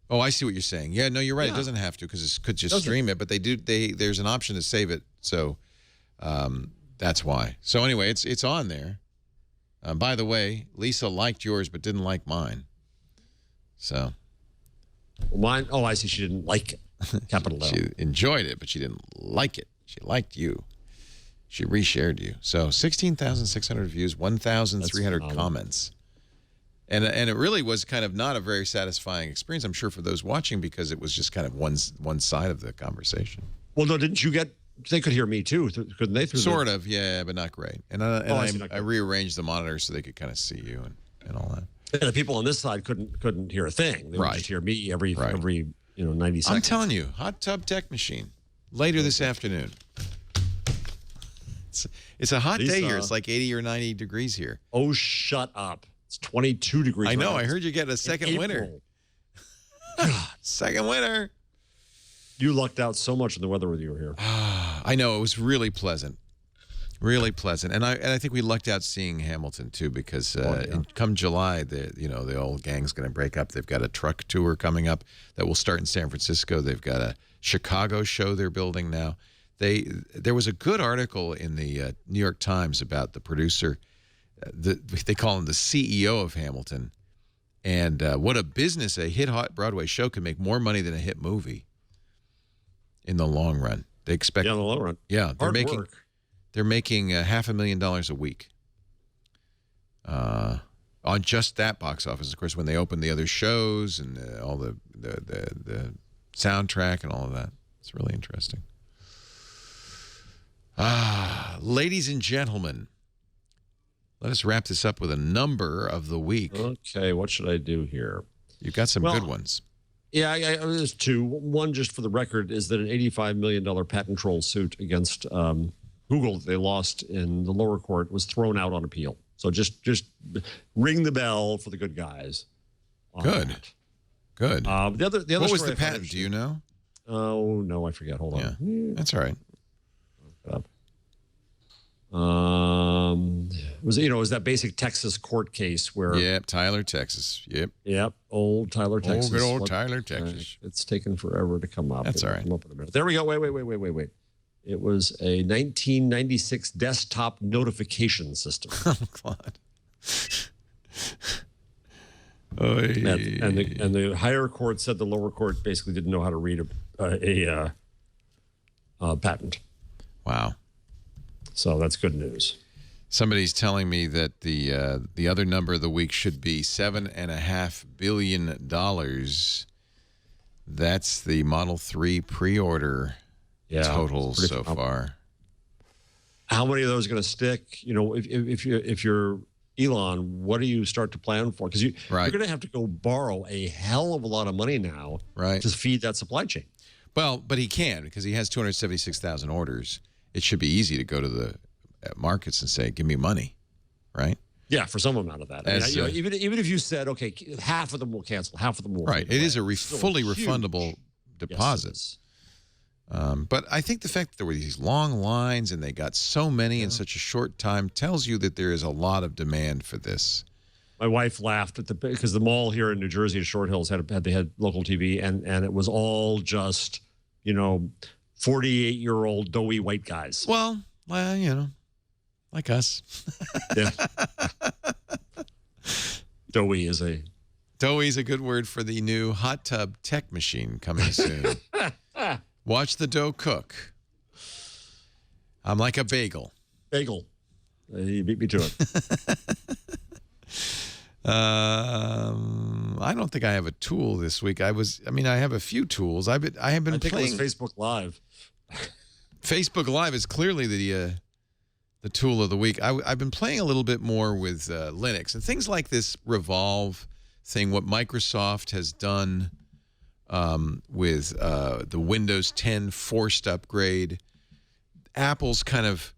Oh, I see what you're saying. Yeah, no, you're right. Yeah. It doesn't have to because it could just Doesn't. stream it, but there's an option to save it. So that's why. So anyway, it's on there. By the way, Lisa liked yours but didn't like mine. So Well, mine. Oh, I see. She didn't like it. Capital L. she enjoyed it, but she didn't like it. She liked you. She reshared you. So 16,600 views, 1,300 That's comments. And it really was kind of not a very satisfying experience, I'm sure, for those watching, because it was just kind of one side of the conversation. Well, no, didn't you get? They could hear me too, couldn't they? Sort of, yeah, but not great. And I see, not I great. rearranged the monitor so they could kind of see you and all that. And the people on this side couldn't hear a thing. They would Right. just hear me every Right. 90 I'm seconds. telling you, Hot Tub Tech Machine later this afternoon. It's a hot day here. Lisa. It's like 80 or 90 degrees here. Oh, shut up! It's 22 degrees. I know. right now. I heard you get a second In winter. April. Second winter. You lucked out so much in the weather when you were here. I know. It was really pleasant. Really pleasant. And I think we lucked out seeing Hamilton, too, because come July, the old gang's going to break up. They've got a truck tour coming up that will start in San Francisco. They've got a Chicago show they're building now. There was a good article in the New York Times about the producer. They call him the CEO of Hamilton. And what a business. A hot Broadway show can make more money than a hit movie in the long run. They expect. Yeah, in the long run. Yeah, Hard work. They're making $500,000 a week on just that box office. Of course, when they open the other shows and all the soundtrack and all of that, it's really interesting. Ladies and gentlemen, let us wrap this up with a number of the week. Okay, what should I do here? You've got some Well, good ones. Yeah, there's two. One, just for the record, is that an $85 million patent troll suit against Google that they lost in the lower court was thrown out on appeal. So just ring the bell for the good guys. on Good. that. Good. The other What was story the I found patent? Do you know? Oh no, I forget. Hold Yeah, on. that's all right. It was that basic Texas court case where Yep, Tyler, Texas. Yep. old Tyler, Texas. good old What- Tyler, Texas. It's taken forever to come up. That's It'll all right. come up in a minute. There we go. Wait. It was a 1996 desktop notification system. Oh, Claude. Oy. and the higher court said the lower court basically didn't know how to read a patent. Wow. So that's good news. Somebody's telling me that the other number of the week should be $7.5 billion. That's the Model 3 pre-order total it's pretty so phenomenal. far. How many of those are going to stick? If you're Elon, what do you start to plan for? Because you're going to have to go borrow a hell of a lot of money now to feed that supply chain. Well, but he can because he has 276,000 orders. It should be easy to go to the markets and say, "Give me money," right? Yeah, for some amount of that. I mean, As, even if you said, okay, half of them will cancel, half of them will. Right. fade It is away, a it's still fully huge. refundable Yes, it deposit. is. But I think the fact that there were these long lines and they got so many in such a short time tells you that there is a lot of demand for this. My wife laughed at because the mall here in New Jersey at Short Hills had local TV, and it was all just 48-year-old doughy white guys. Well, like us. Yeah. Doughy is a Doughy's a good word for the new hot tub tech machine coming soon. Watch the dough cook. I'm like a bagel. bagel. You beat me to it. I don't think I have a tool this week. I have a few tools. I have been I think playing. it was Facebook Live. Facebook Live is clearly the tool of the week. I've been playing a little bit more with Linux and things like this Revolve thing. What Microsoft has done with the Windows 10 forced upgrade, Apple's kind of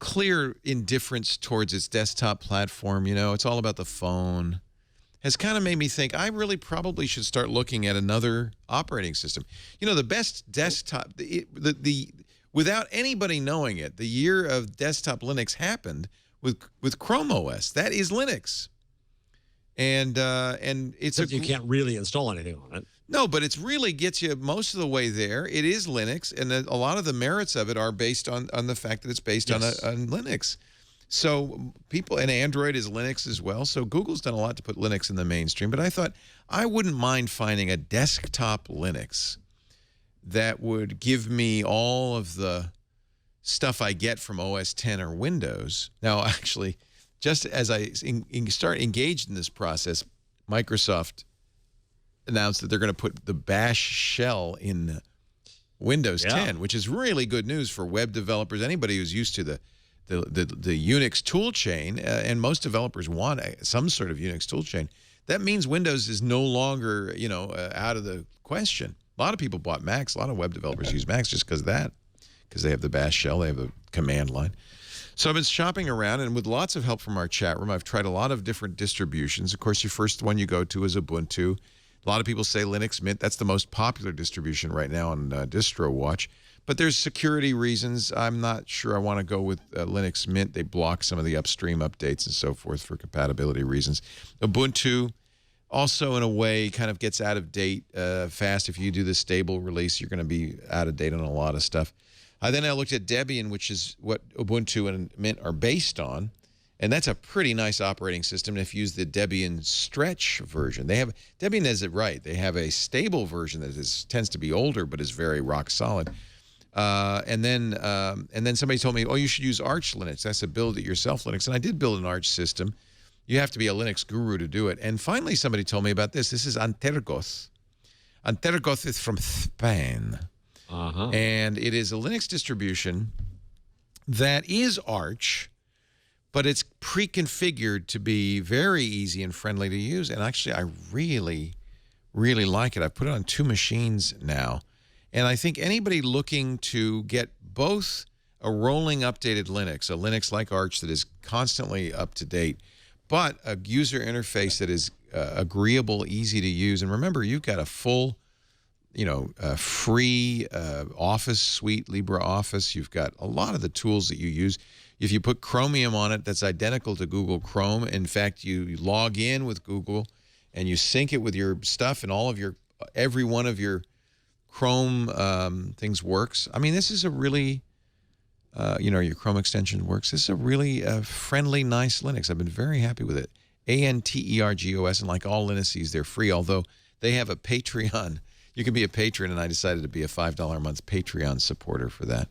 clear indifference towards its desktop platform. It's all about the phone. Has kind of made me think I really probably should start looking at another operating system. The best desktop, without anybody knowing it, the year of desktop Linux happened with Chrome OS. That is Linux, and it's Except you can't really install anything on it. No, but it really gets you most of the way there. It is Linux, and a lot of the merits of it are based on the fact that it's based on Linux. So people, and Android is Linux as well. So Google's done a lot to put Linux in the mainstream. But I thought I wouldn't mind finding a desktop Linux that would give me all of the stuff I get from OS 10 or Windows. Now, actually, just as I start engaged in this process, Microsoft announced that they're going to put the Bash shell in Windows 10, which is really good news for web developers. Anybody who's used to the Unix tool chain, and most developers want some sort of Unix tool chain. That means Windows is no longer, out of the question. A lot of people bought Macs. A lot of web developers use Macs just because of that, because they have the Bash shell, they have the command line. So I've been shopping around, and with lots of help from our chat room, I've tried a lot of different distributions. Of course, your first one you go to is Ubuntu. A lot of people say Linux Mint. That's the most popular distribution right now on DistroWatch. But there's security reasons. I'm not sure I want to go with Linux Mint. They block some of the upstream updates and so forth for compatibility reasons. Ubuntu also, in a way, kind of gets out of date fast. If you do the stable release, you're going to be out of date on a lot of stuff. Then I looked at Debian, which is what Ubuntu and Mint are based on. And that's a pretty nice operating system if you use the Debian Stretch version. Debian does it right. They have a stable version that tends to be older but is very rock solid. And then somebody told me, oh, you should use Arch Linux. That's a build it yourself Linux. And I did build an Arch system. You have to be a Linux guru to do it. And finally, somebody told me about this. This is Antergos. Antergos is from Spain. And it is a Linux distribution that is Arch, but it's pre-configured to be very easy and friendly to use. And actually, I really, really like it. I've put it on 2 machines now. And I think anybody looking to get both a rolling updated Linux, a Linux like Arch that is constantly up to date, but a user interface that is agreeable, easy to use. And remember, you've got a full, free Office suite, LibreOffice. You've got a lot of the tools that you use. If you put Chromium on it, that's identical to Google Chrome. In fact, you log in with Google and you sync it with your stuff, and every one of your Chrome things works. I mean, this is a really, your Chrome extension works. This is a really friendly, nice Linux. I've been very happy with it. Antergos, and like all Linuxes, they're free, although they have a Patreon. You can be a patron, and I decided to be a $5 a month Patreon supporter for that.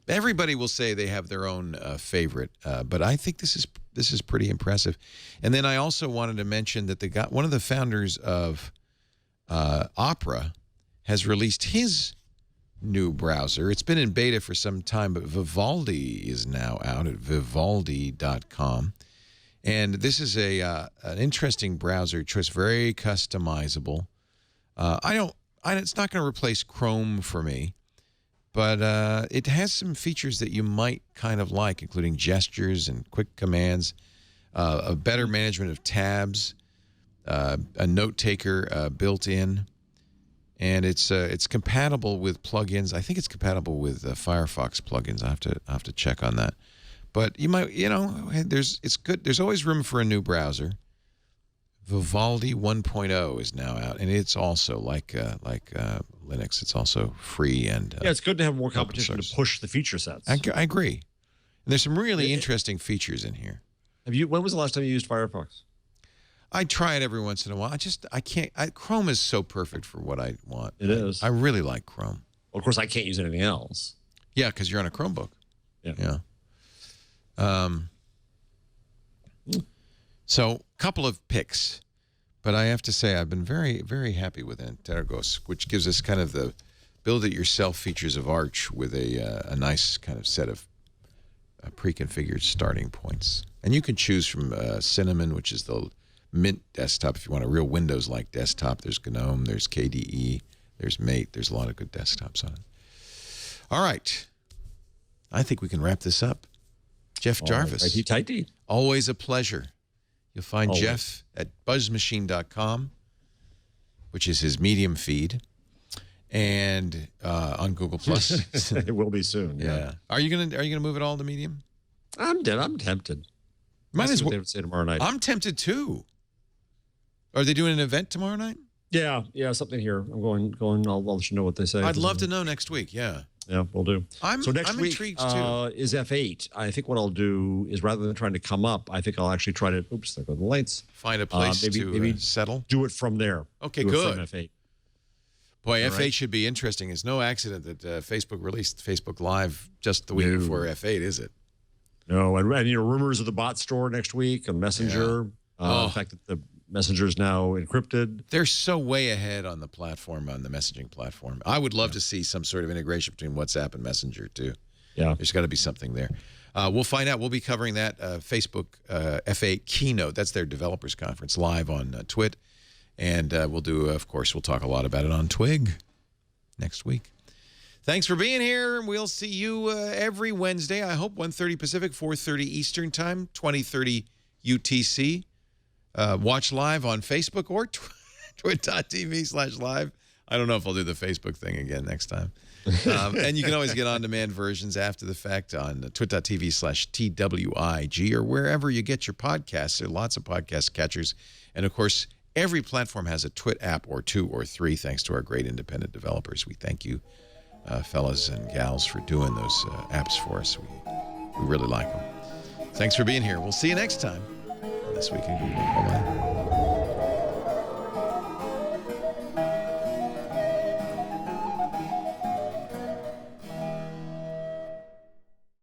Everybody will say they have their own favorite, but I think this is pretty impressive. And then I also wanted to mention that one of the founders of Opera has released his new browser. It's been in beta for some time, but Vivaldi is now out at vivaldi.com. And this is an interesting browser choice, very customizable. It's not going to replace Chrome for me, but it has some features that you might kind of like, including gestures and quick commands. a better management of tabs, a note taker built in, and it's compatible with plugins. I think it's compatible with Firefox plugins. I have to check on that. But you might, it's good. There's always room for a new browser. Vivaldi 1.0 is now out, and it's also like Linux. It's also free and Yeah, it's good to have more open competition source. to push the feature sets. I agree. And there's some really interesting features in here. When was the last time you used Firefox? I try it every once in a while. I can't. Chrome is so perfect for what I want. It is. I really like Chrome. Well, of course, I can't use anything else. Yeah, because you're on a Chromebook. Yeah. So, a couple of picks, but I have to say I've been very, very happy with Antergos, which gives us kind of the build-it-yourself features of Arch with a nice kind of set of pre-configured starting points. And you can choose from Cinnamon, which is the Mint desktop. If you want a real Windows-like desktop, there's GNOME, there's KDE, there's Mate. There's a lot of good desktops on it. All right. I think we can wrap this up. Jeff Jarvis. Righty tighty. Always a pleasure. You'll find Always. Jeff at buzzmachine.com, which is his Medium feed, and on Google Plus. It will be soon. Yeah. Are you gonna move it all to Medium? I'm tempted. Might Let's as see what well. they would say tomorrow night. I'm tempted too. Are they doing an event tomorrow night? Yeah, something here. I'm going. I'll let you know what they say. I'd love to know next week. Yeah. Yeah, we'll do. I'm Next week intrigued too. is F8. I think what I'll do is rather than trying to come up, I think I'll actually try to. Oops, there go the lights. Find a place maybe to settle. Do it from there. Okay, Do it good. From F8. Boy, All F8 right. should be interesting. It's no accident that Facebook released Facebook Live just the week No. before F8, is it? No, and rumors of the bot store next week on Messenger. The fact that the Messenger is now encrypted. They're so way ahead on the platform, on the messaging platform. I would love to see some sort of integration between WhatsApp and Messenger, too. Yeah. There's got to be something there. We'll find out. We'll be covering that Facebook F8 keynote. That's their developers conference live on Twit. And we'll talk a lot about it on Twig next week. Thanks for being here. We'll see you every Wednesday. I hope 1:30 Pacific, 4:30 Eastern Time, 20:30 UTC. Watch live on Facebook or twit.tv/live. I don't know if I'll do the Facebook thing again next time. And you can always get on-demand versions after the fact on twit.tv/TWIG or wherever you get your podcasts. There are lots of podcast catchers. And, of course, every platform has a Twit app or two or three, thanks to our great independent developers. We thank you, fellas and gals, for doing those apps for us. We really like them. Thanks for being here. We'll see you next time on This Week in Google. Bye-bye.